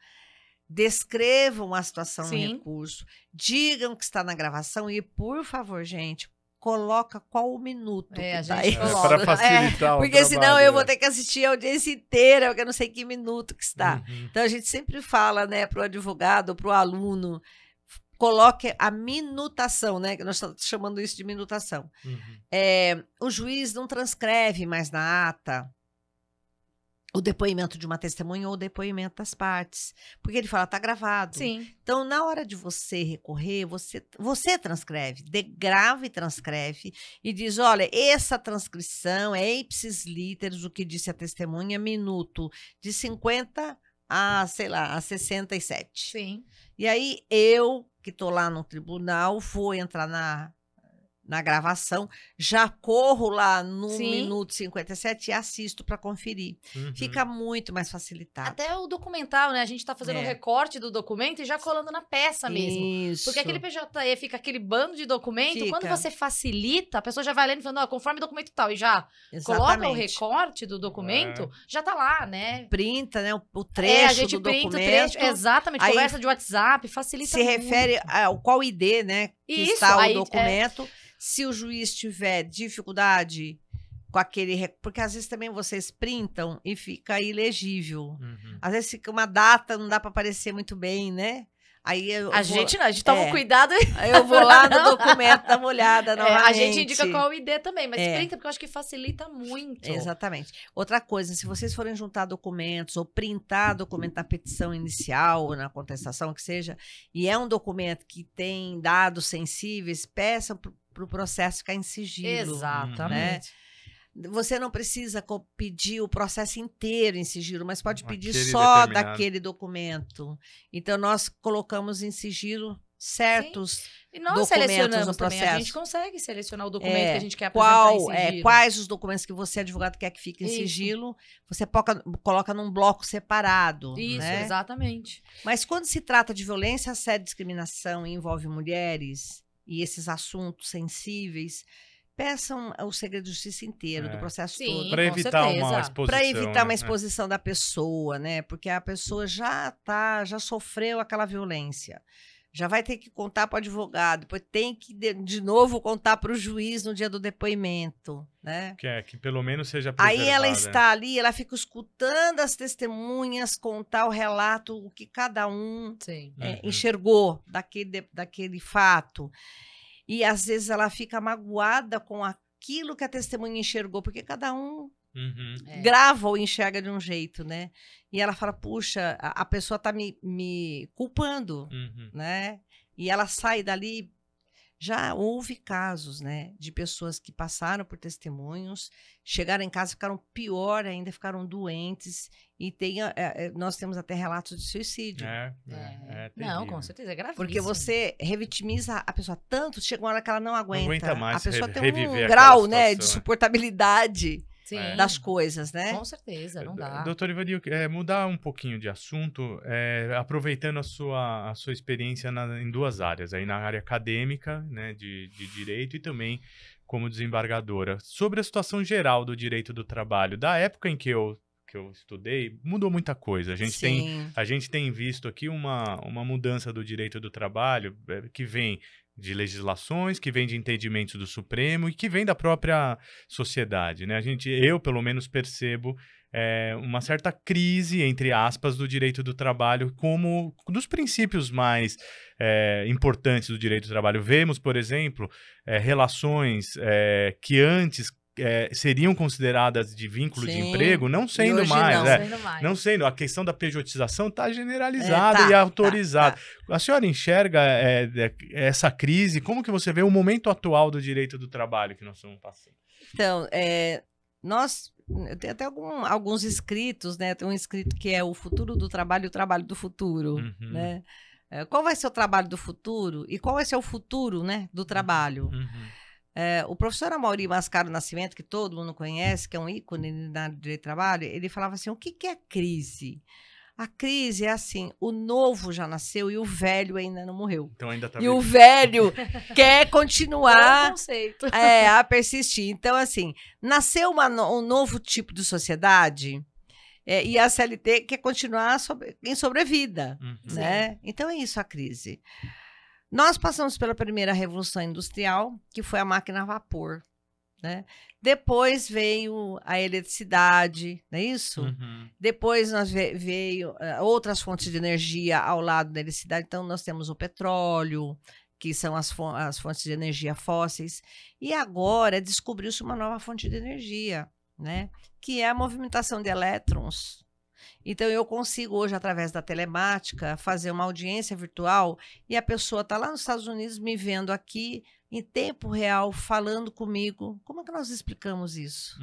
descrevam a situação no recurso, digam que está na gravação e, por favor, gente, coloca qual o minuto que a tá gente aí. Para facilitar o porque trabalho, senão eu vou ter que assistir a audiência inteira, porque eu não sei que minuto que está. Então, a gente sempre fala, né, para o advogado, para o aluno, coloque a minutação, né, que nós estamos chamando isso de minutação. O juiz não transcreve mais na ata o depoimento de uma testemunha ou o depoimento das partes. Porque ele fala, tá gravado. Então, na hora de você recorrer, você transcreve, grava e transcreve e diz, olha, essa transcrição é ipsis literis, o que disse a testemunha, minuto de 50 a, sei lá, a 67. E aí, eu, que estou lá no tribunal, vou entrar na gravação, já corro lá no minuto 57 e assisto para conferir. Fica muito mais facilitado. Até o documental, né? A gente tá fazendo um recorte do documento e já colando na peça mesmo. Isso. Porque aquele PJE fica aquele bando de documento, quando você facilita, a pessoa já vai lendo e falando, conforme documento tal, e já coloca o recorte do documento, já tá lá, né? Printa, né? O trecho a gente do printa documento. O trecho, exatamente, aí, conversa de WhatsApp, facilita muito. Se refere ao qual ID, né? Que está o documento. Se o juiz tiver dificuldade com aquele... Porque às vezes também vocês printam e fica ilegível. Às vezes fica uma data, não dá para aparecer muito bem, né? Aí a gente toma cuidado. Aí eu vou lá no documento, dar uma olhada novamente. A gente indica qual o ID também, mas printa, porque eu acho que facilita muito. Exatamente. Outra coisa, se vocês forem juntar documentos ou printar documento da petição inicial ou na contestação, que seja, e é um documento que tem dados sensíveis, peçam para o processo ficar em sigilo. Exatamente. Né? Você não precisa pedir o processo inteiro em sigilo, mas pode pedir só daquele documento. Então, nós colocamos em sigilo certos e nós documentos no processo. Também. A gente consegue selecionar o documento que a gente quer apresentar em sigilo. Quais os documentos que você, advogado, quer que fique em sigilo, você coloca num bloco separado. Isso, né? Exatamente. Mas quando se trata de violência, assédio, discriminação e envolve mulheres e esses assuntos sensíveis, peçam o segredo de justiça inteiro, do processo todo. Para evitar uma exposição. Para evitar uma exposição da pessoa, né? Porque a pessoa já sofreu aquela violência. Já vai ter que contar para o advogado, depois tem que de novo contar para o juiz no dia do depoimento, né? Que pelo menos seja preservada. Aí ela está ali, ela fica escutando as testemunhas contar o relato, o que cada um enxergou daquele fato. E às vezes ela fica magoada com aquilo que a testemunha enxergou, porque cada um grava ou enxerga de um jeito, né? E ela fala, puxa, a pessoa tá me culpando, né? E ela sai dali Já houve casos, né, de pessoas que passaram por testemunhos, chegaram em casa, ficaram pior ainda, ficaram doentes, e nós temos até relatos de suicídio. Não, com certeza, é gravíssimo. Porque você revitimiza a pessoa tanto, chega uma hora que ela não aguenta. Não aguenta mais, a pessoa tem reviver um grau, situação, né, de suportabilidade das coisas, né? Com certeza, não dá. Doutor Ivani, mudar um pouquinho de assunto, aproveitando a sua experiência em duas áreas, aí na área acadêmica, né, de direito, e também como desembargadora. Sobre a situação geral do direito do trabalho, da época em que eu estudei, mudou muita coisa. A gente tem visto aqui uma mudança do direito do trabalho que vem de legislações, que vem de entendimentos do Supremo e que vem da própria sociedade, né? Eu, pelo menos, percebo uma certa crise, entre aspas, do direito do trabalho como dos princípios mais importantes do direito do trabalho. Vemos, por exemplo, relações que antes seriam consideradas de vínculo de emprego, não sendo mais. Não sendo. A questão da pejotização está generalizada e autorizada. A senhora enxerga essa crise? Como que você vê o momento atual do direito do trabalho que nós estamos passando? Então, eu tenho até alguns escritos, né? Tem um escrito que é o futuro do trabalho e o trabalho do futuro, né? Qual vai ser o trabalho do futuro e qual vai ser o futuro, né, do trabalho? O professor Amaury Mascaro Nascimento, que todo mundo conhece, que é um ícone na direito do trabalho, ele falava assim, o que é crise? A crise é assim, o novo já nasceu e o velho ainda não morreu. Então ainda tá o velho quer continuar a persistir. Então, assim, nasceu um novo tipo de sociedade e a CLT quer continuar em sobrevida, né? Então é isso a crise. Nós passamos pela primeira revolução industrial, que foi a máquina a vapor, né? Depois veio a eletricidade, não é isso? Depois veio outras fontes de energia ao lado da eletricidade. Então, nós temos o petróleo, que são as fontes de energia fósseis. E agora descobriu-se uma nova fonte de energia, né? Que é a movimentação de elétrons. Então, eu consigo hoje, através da telemática, fazer uma audiência virtual e a pessoa está lá nos Estados Unidos me vendo aqui em tempo real, falando comigo. Como é que nós explicamos isso?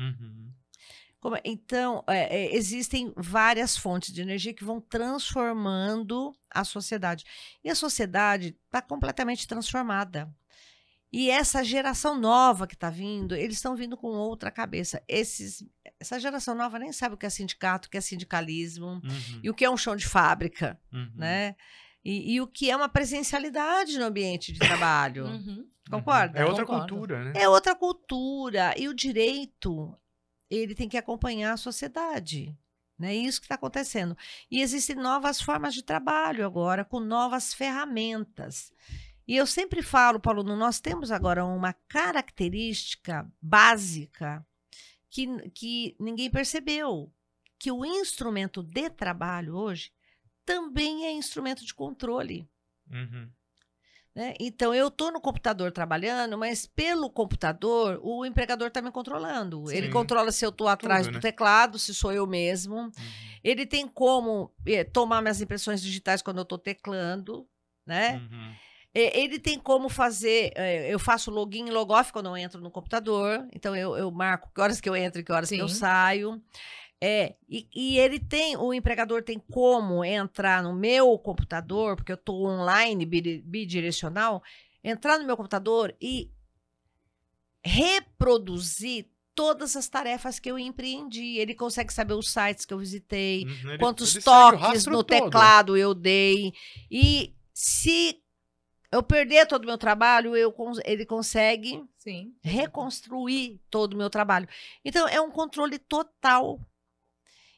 Então, existem várias fontes de energia que vão transformando a sociedade. E a sociedade está completamente transformada. E essa geração nova que está vindo, eles estão vindo com outra cabeça. Essa geração nova nem sabe o que é sindicato, o que é sindicalismo, e o que é um chão de fábrica, né? E o que é uma presencialidade no ambiente de trabalho. Concorda? É outra cultura, né? É outra cultura. E o direito, ele tem que acompanhar a sociedade. É isso que está acontecendo. E existem novas formas de trabalho agora, com novas ferramentas. E eu sempre falo, Paulo, nós temos agora uma característica básica que ninguém percebeu, que o instrumento de trabalho hoje também é instrumento de controle. Né? Então, eu estou no computador trabalhando, mas pelo computador, o empregador está me controlando. Sim. Ele controla se eu estou atrás do teclado, se sou eu mesmo. Ele tem como tomar minhas impressões digitais quando eu estou teclando, né? Ele tem como fazer, eu faço login e logoff quando eu entro no computador, então eu marco que horas que eu entro e que horas que eu saio. E o empregador tem como entrar no meu computador, porque eu estou online, bidirecional, entrar no meu computador e reproduzir todas as tarefas que eu empreendi. Ele consegue saber os sites que eu visitei, quantos toques no teclado eu dei, e se eu perder todo o meu trabalho, ele consegue reconstruir todo o meu trabalho. Então, é um controle total.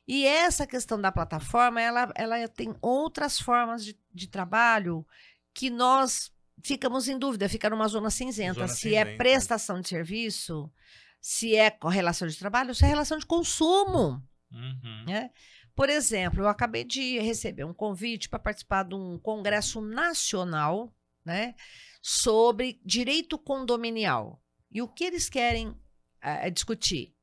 E essa questão da plataforma, ela tem outras formas de trabalho que nós ficamos em dúvida, fica numa zona cinzenta. É prestação de serviço, se é relação de trabalho, se é relação de consumo. Né? Por exemplo, eu acabei de receber um convite para participar de um congresso nacional, né, sobre direito condominial. E o que eles querem discutir?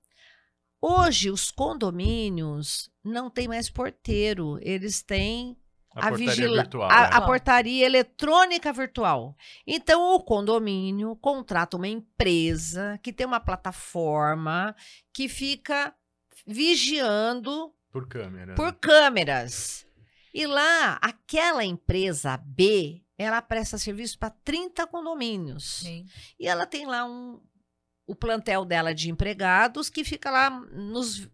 Hoje, os condomínios não têm mais porteiro, eles têm A portaria virtual. A portaria eletrônica virtual. Então, o condomínio contrata uma empresa que tem uma plataforma que fica vigiando Por câmera. por câmeras. E lá, aquela empresa B, ela presta serviço para 30 condomínios. Sim. E ela tem lá o plantel dela de empregados que fica lá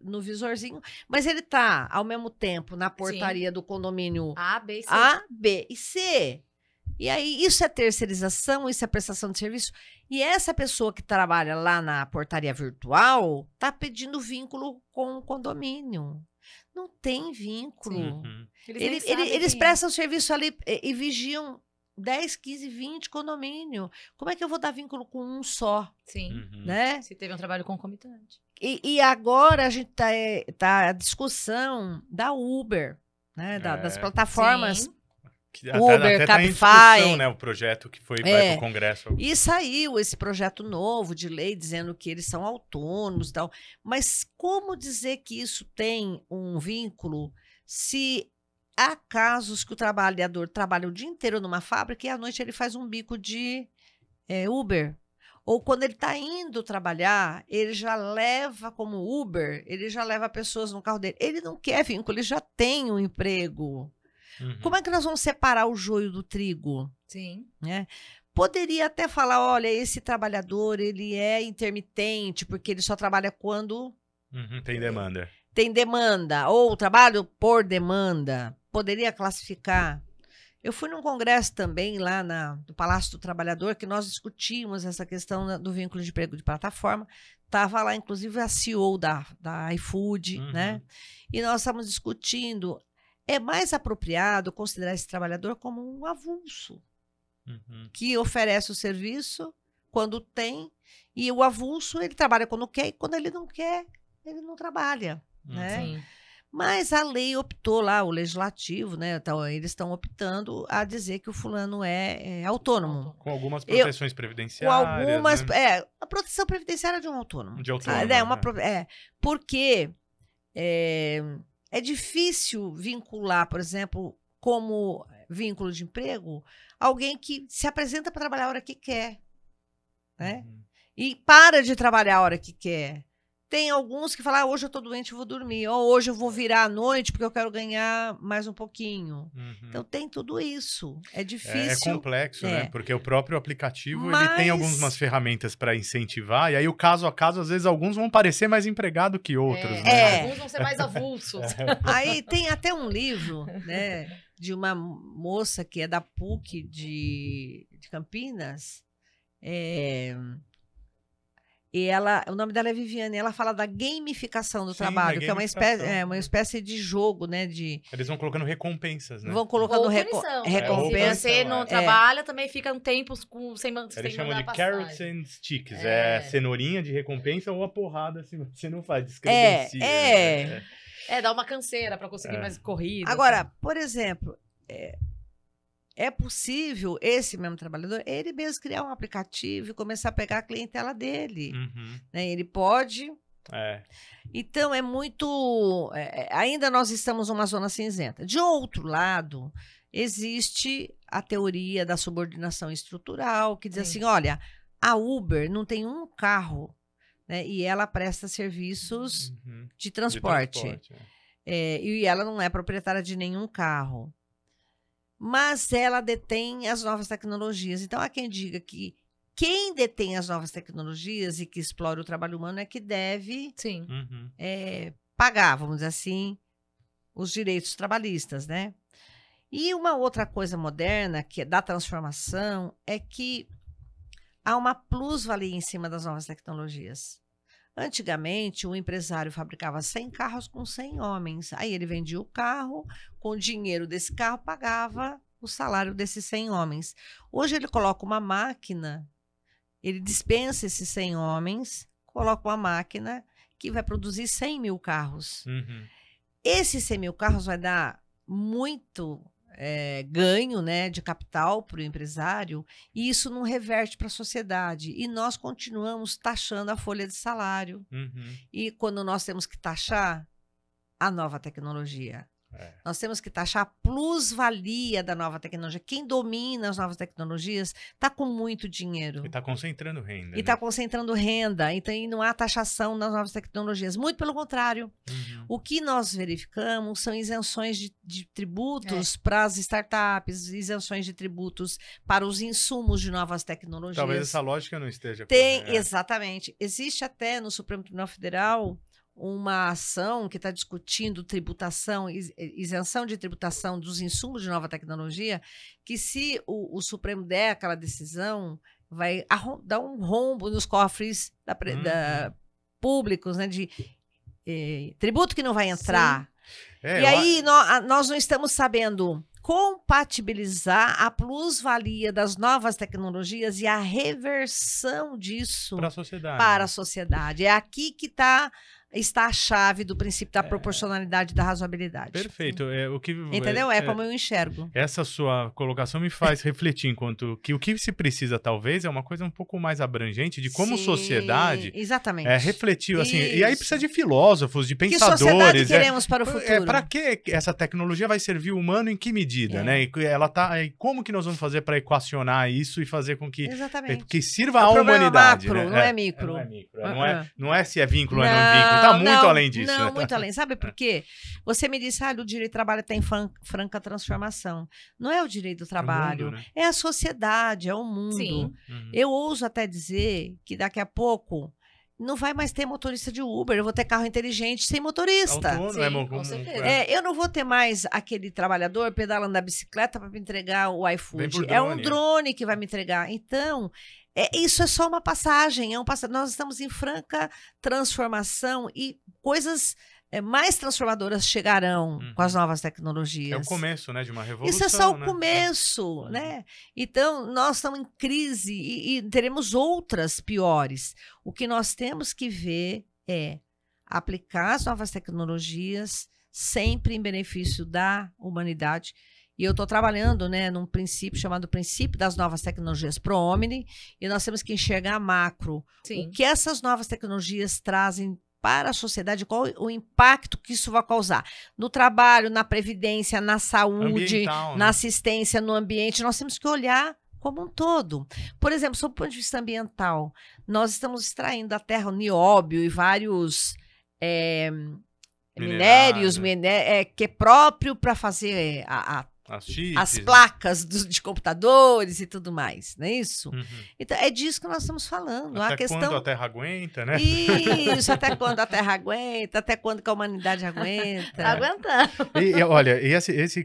no visorzinho, mas ele está, ao mesmo tempo, na portaria do condomínio A, B e C. A, B e C. E aí, isso é terceirização, isso é prestação de serviço. E essa pessoa que trabalha lá na portaria virtual está pedindo vínculo com o condomínio. Não tem vínculo. Uhum. Eles prestam serviço ali e vigiam 10, 15, 20 condomínio. Como é que eu vou dar vínculo com um só? Sim. Uhum. Né? Se teve um trabalho concomitante. E agora a gente tá a discussão da Uber, né? Das plataformas. Sim. Uber, até tá em Cabify. discussão, né? O projeto que vai para o Congresso. E saiu esse projeto novo de lei dizendo que eles são autônomos e tal. Mas como dizer que isso tem um vínculo se há casos que o trabalhador trabalha o dia inteiro numa fábrica e à noite ele faz um bico de Uber? Ou quando ele está indo trabalhar, ele já leva como Uber, ele já leva pessoas no carro dele. Ele não quer vínculo, ele já tem um emprego. Uhum. Como é que nós vamos separar o joio do trigo? Sim. Né? Poderia até falar, olha, esse trabalhador, ele é intermitente, porque ele só trabalha quando Tem demanda. tem demanda, ou trabalho por demanda. Poderia classificar. Eu fui num congresso também lá no Palácio do Trabalhador, que nós discutimos essa questão do vínculo de emprego de plataforma. Estava lá, inclusive, a CEO da iFood, né? E nós estávamos discutindo, é mais apropriado considerar esse trabalhador como um avulso, que oferece o serviço quando tem, e o avulso, ele trabalha quando quer, e quando ele não quer, ele não trabalha, né? Sim. Mas a lei optou lá, o legislativo, né? Então, eles estão optando a dizer que o fulano é autônomo. Com algumas proteções Com previdenciárias. algumas. Né? A proteção previdenciária de um autônomo. De autônomo. Porque é difícil vincular, por exemplo, como vínculo de emprego, alguém que se apresenta para trabalhar a hora que quer, né? E para de trabalhar a hora que quer. Tem alguns que falam, hoje eu tô doente, eu vou dormir. Ou hoje eu vou virar à noite porque eu quero ganhar mais um pouquinho. Então tem tudo isso. É difícil. É complexo, né? Porque o próprio aplicativo ele tem algumas ferramentas para incentivar. E aí, o caso a caso, às vezes, alguns vão parecer mais empregado que outros. Né? Alguns vão ser mais avulsos. Aí tem até um livro, né? De uma moça que é da PUC de Campinas. E o nome dela é Viviane, ela fala da gamificação do trabalho, que é uma espécie de jogo, né? Eles vão colocando recompensas, né? Vão colocando recompensa. Se você não trabalha, também fica um tempo sem mandar Eles chamam de passagem. carrots and sticks. É cenourinha de recompensa ou a porrada se você não faz, descredencia. Dá uma canseira para conseguir mais corrida. Agora, por exemplo, é possível esse mesmo trabalhador, ele mesmo criar um aplicativo e começar a pegar a clientela dele. Né? Ele pode. Então, é muito. Ainda nós estamos numa zona cinzenta. De outro lado, existe a teoria da subordinação estrutural, que diz assim: olha, a Uber não tem um carro, né? E ela presta serviços de transporte. E ela não é proprietária de nenhum carro. Mas ela detém as novas tecnologias. Então, há quem diga que quem detém as novas tecnologias e que explora o trabalho humano é que deve pagar, vamos dizer assim, os direitos trabalhistas, né? E uma outra coisa moderna, que é da transformação, é que há uma plusvalia em cima das novas tecnologias. Antigamente, o empresário fabricava 100 carros com 100 homens. Aí ele vendia o carro, com o dinheiro desse carro, pagava o salário desses 100 homens. Hoje ele coloca uma máquina, ele dispensa esses 100 homens, coloca uma máquina que vai produzir 100 mil carros. Esses 100 mil carros vai dar muito ganho, né, de capital para o empresário, e isso não reverte para a sociedade. E nós continuamos taxando a folha de salário. E quando nós temos que taxar a nova tecnologia. Nós temos que taxar a plusvalia da nova tecnologia. Quem domina as novas tecnologias está com muito dinheiro. E está concentrando renda. E está concentrando renda. Então, aí não há taxação das novas tecnologias. Muito pelo contrário. O que nós verificamos são isenções de tributos para as startups, isenções de tributos para os insumos de novas tecnologias. Talvez essa lógica não esteja correta. Exatamente. Existe até no Supremo Tribunal Federal uma ação que está discutindo tributação, isenção de tributação dos insumos de nova tecnologia, que se o Supremo der aquela decisão, vai dar um rombo nos cofres públicos, né, de tributo que não vai entrar. E aí nós não estamos sabendo compatibilizar a plusvalia das novas tecnologias e a reversão disso para a sociedade. É aqui que está a chave do princípio da proporcionalidade e da razoabilidade. Perfeito. Entendeu? É como eu enxergo. Essa sua colocação me faz refletir enquanto que o que se precisa, talvez, é uma coisa um pouco mais abrangente de como sociedade refletir. Assim, e aí precisa de filósofos, de pensadores. Que sociedade queremos para o futuro? Para que essa tecnologia vai servir o humano em que medida? Né? E como que nós vamos fazer para equacionar isso e fazer com que sirva à humanidade? Macro, né? Não é micro. Não é micro. Não é se é vínculo ou não é vínculo. Está muito além disso. Não, né? muito além. Sabe por quê? Você me disse, o direito do trabalho está em franca transformação. Não é o direito do trabalho, mundo, né? É a sociedade, é o mundo. Sim. Eu ouso até dizer que daqui a pouco não vai mais ter motorista de Uber, eu vou ter carro inteligente sem motorista. Autônomo, com certeza. Eu não vou ter mais aquele trabalhador pedalando da bicicleta para me entregar o iFood. É um drone que vai me entregar. Então, isso é só uma passagem. Nós estamos em franca transformação e coisas mais transformadoras chegarão com as novas tecnologias. É o começo, né, de uma revolução. Isso é só o começo, né? Então, nós estamos em crise e teremos outras piores. O que nós temos que ver é aplicar as novas tecnologias sempre em benefício da humanidade. E eu estou trabalhando, né, num princípio chamado princípio das novas tecnologias pro homine, e nós temos que enxergar macro. Sim. O que essas novas tecnologias trazem para a sociedade, qual o impacto que isso vai causar no trabalho, na previdência, na saúde, na assistência, no ambiente. Nós temos que olhar como um todo. Por exemplo, sob o ponto de vista ambiental, nós estamos extraindo da terra o nióbio e vários minérios que é próprio para fazer as placas de computadores e tudo mais, não é isso? Então, é disso que nós estamos falando. Até quando a Terra aguenta, né? Isso, até quando a Terra aguenta, até quando que a humanidade aguenta. Aguentando. Olha,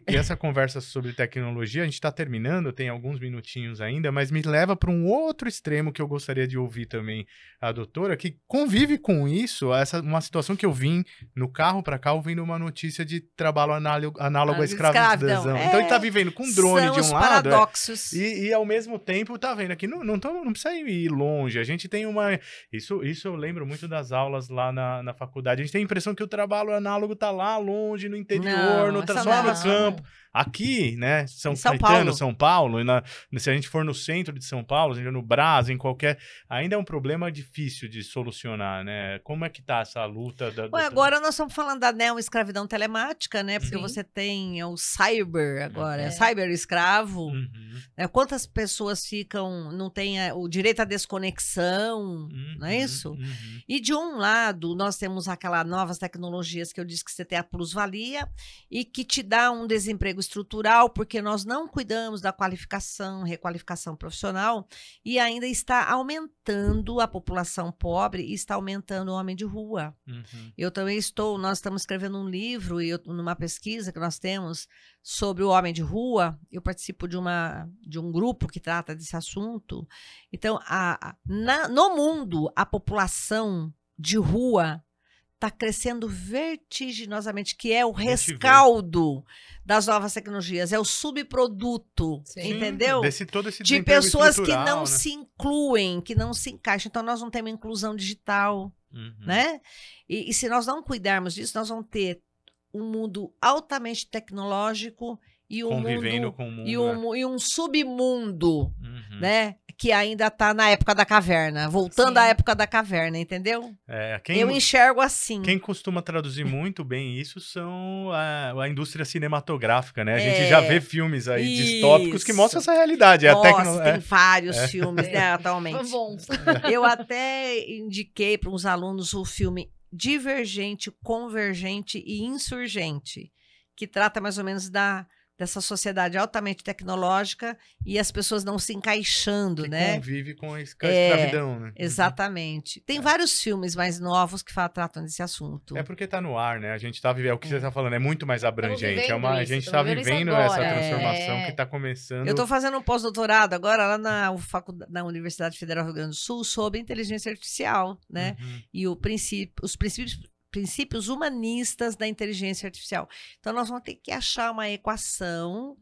essa conversa sobre tecnologia, a gente está terminando, tem alguns minutinhos ainda, mas me leva para um outro extremo que eu gostaria de ouvir também a doutora, que convive com isso, uma situação que eu vim no carro para cá, ouvindo uma notícia de trabalho análogo à escravidão. Então ele tá vivendo com drone de um lado. Paradoxos. E ao mesmo tempo tá vendo aqui, não precisa ir longe. A gente tem uma. Isso eu lembro muito das aulas lá na faculdade. A gente tem a impressão que o trabalho análogo tá lá longe, no interior, só no campo. Aqui, né, São Caetano, São Paulo, se a gente for no centro de São Paulo, seja no Brás, em qualquer... Ainda é um problema difícil de solucionar, né? Como é que tá essa luta? Agora nós estamos falando da neo-escravidão telemática, né? Porque você tem o cyber agora, cyber-escravo. Quantas pessoas não têm o direito à desconexão, não é isso? E de um lado, nós temos aquelas novas tecnologias que eu disse que você tem a plusvalia e que te dá um desemprego estrutural, porque nós não cuidamos da qualificação, requalificação profissional, e ainda está aumentando a população pobre e está aumentando o homem de rua. Eu também nós estamos escrevendo um livro, e numa pesquisa que nós temos sobre o homem de rua, eu participo de um grupo que trata desse assunto. Então, no mundo, a população de rua está crescendo vertiginosamente, que é o rescaldo das novas tecnologias, é o subproduto, entendeu? Todo esse de pessoas que não se incluem, que não se encaixam. Então, nós não temos inclusão digital, né? E se nós não cuidarmos disso, nós vamos ter um mundo altamente tecnológico e um submundo, né? que ainda está na época da caverna, voltando à época da caverna, entendeu? Eu enxergo assim. Quem costuma traduzir muito bem isso são a indústria cinematográfica, né? A gente já vê filmes aí distópicos que mostram essa realidade. Tem vários filmes, né, atualmente. Bons. Eu até indiquei para uns alunos o filme Divergente, Convergente e Insurgente, que trata mais ou menos dessa sociedade altamente tecnológica e as pessoas não se encaixando, né? Convive com a escravidão, né? Exatamente. Tem vários filmes mais novos que tratam desse assunto. É porque tá no ar, né? A gente tá vivendo, o que você tá falando é muito mais abrangente. A gente tá vivendo essa transformação que tá começando. Eu tô fazendo um pós-doutorado agora lá na Universidade Federal do Rio Grande do Sul sobre inteligência artificial, né? E os princípios humanistas da inteligência artificial. Então, nós vamos ter que achar uma equação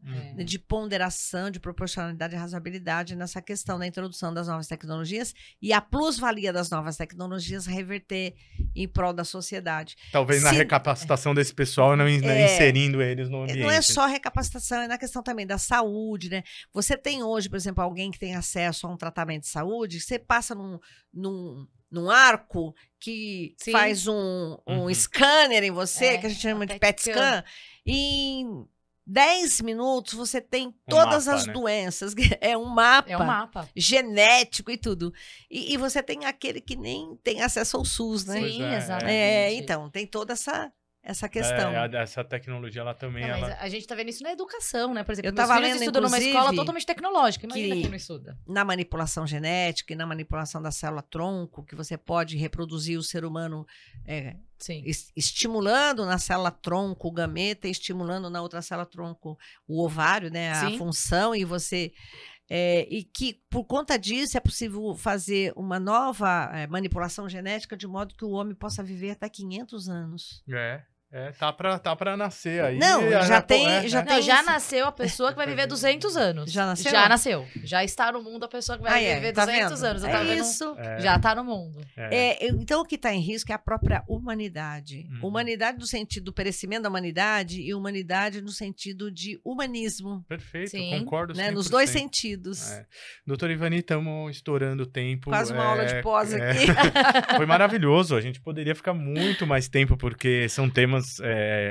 de ponderação, de proporcionalidade e razoabilidade nessa questão da introdução das novas tecnologias e a plusvalia das novas tecnologias reverter em prol da sociedade. Talvez na recapacitação desse pessoal, não inserindo eles no ambiente. Não é só recapacitação, é na questão também da saúde, né? Você tem hoje, por exemplo, alguém que tem acesso a um tratamento de saúde, você passa num arco que faz um scanner em você, que a gente chama de PET scan, e em 10 minutos você tem todas as doenças. É um mapa genético e tudo. E você tem aquele que nem tem acesso ao SUS, né? Sim, exatamente. Então, tem toda essa questão. Essa tecnologia, ela também... Mas a gente tá vendo isso na educação, né? Por exemplo, eu tava meus filhos estudam numa escola totalmente tecnológica. Imagina quem não estuda. Na manipulação genética e na manipulação da célula-tronco, que você pode reproduzir o ser humano estimulando na célula-tronco o gameta e estimulando na outra célula-tronco o ovário, né? A função, e você... e que, por conta disso, é possível fazer uma nova manipulação genética de modo que o homem possa viver até 500 anos. Tá pra nascer aí. Não, já nasceu a pessoa que vai viver 200 anos. Já nasceu? Já nasceu. Já está no mundo a pessoa que vai viver 200 anos. Isso. Já está no mundo. Então, o que está em risco é a própria humanidade. Humanidade no sentido do perecimento da humanidade e humanidade no sentido de humanismo. Perfeito, concordo 100%. Né? Nos dois sentidos. Doutora Ivani, estamos estourando o tempo. Quase uma aula de pós aqui. Foi maravilhoso. A gente poderia ficar muito mais tempo, porque são temas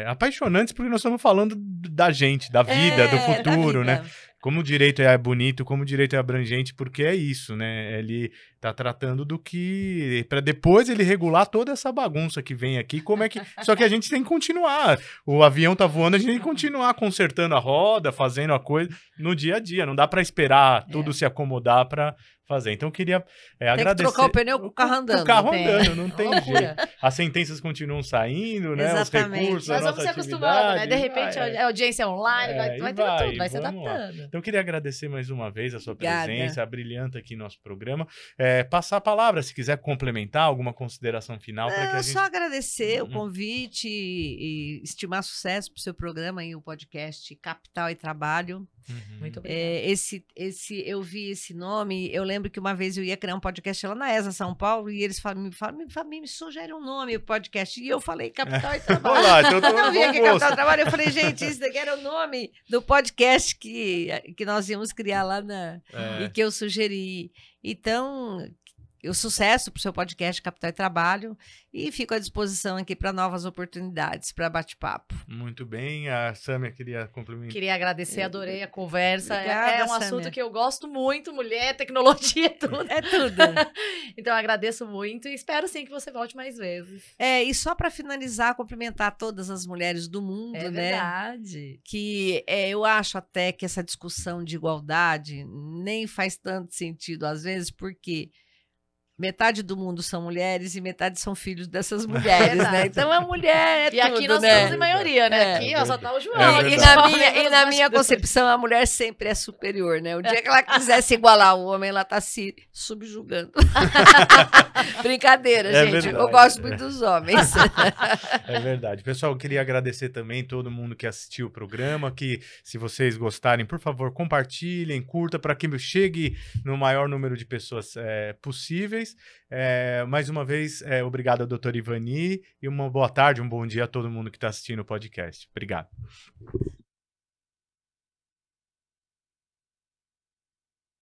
apaixonantes, porque nós estamos falando da gente, da vida, do futuro, né? Como o direito é bonito, como o direito é abrangente, porque é isso, né? Ele tá tratando do que... para depois ele regular toda essa bagunça que vem aqui, como é que... Só que a gente tem que continuar. O avião tá voando, a gente tem que continuar consertando a roda, fazendo a coisa no dia a dia. Não dá para esperar tudo se acomodar para fazer. Então, eu queria agradecer... Tem que trocar o pneu com o carro andando. O carro andando, não tem jeito. As sentenças continuam saindo, né? Exatamente. Os recursos, nós vamos se acostumando, né? De repente, a audiência online vai ter tudo, vai se adaptando. Então, eu queria agradecer mais uma vez a sua presença, brilhante aqui no nosso programa. Passar a palavra, se quiser complementar, alguma consideração final. Só agradecer o convite e estimar sucesso para o seu programa e o podcast Capital e Trabalho. Muito obrigada. Eu vi esse nome, eu lembro que uma vez eu ia criar um podcast lá na ESA São Paulo e eles me sugere um nome, o podcast, e eu falei Capital e Trabalho. Olá, então eu vi aqui Capital e Trabalho, eu falei, gente, isso daqui era o nome do podcast que nós íamos criar lá e que eu sugeri. Então, sucesso para o seu podcast Capital e Trabalho, e fico à disposição aqui para novas oportunidades, para bate-papo. Muito bem. A Sâmia queria complementar. Queria agradecer, adorei a conversa. Obrigada, é um Sâmia. assunto que eu gosto muito, mulher, tecnologia, tudo. É tudo. Então, eu agradeço muito e espero sim que você volte mais vezes. E só para finalizar, cumprimentar todas as mulheres do mundo, né? Verdade. Que eu acho até que essa discussão de igualdade nem faz tanto sentido às vezes, porque metade do mundo são mulheres e metade são filhos dessas mulheres, né? Então a mulher e tudo, aqui nós estamos em maioria, né? Aqui só tá o João. E na minha concepção, a mulher sempre é superior, né? O dia que ela quiser se igualar ao homem, ela tá se subjugando. Brincadeira, gente. Verdade, eu gosto muito dos homens. É verdade. Pessoal, eu queria agradecer também todo mundo que assistiu o programa, que se vocês gostarem, por favor, compartilhem, curta, para que chegue no maior número de pessoas possíveis. Mais uma vez, obrigado ao doutor Ivani e uma boa tarde, um bom dia a todo mundo que está assistindo o podcast. Obrigado.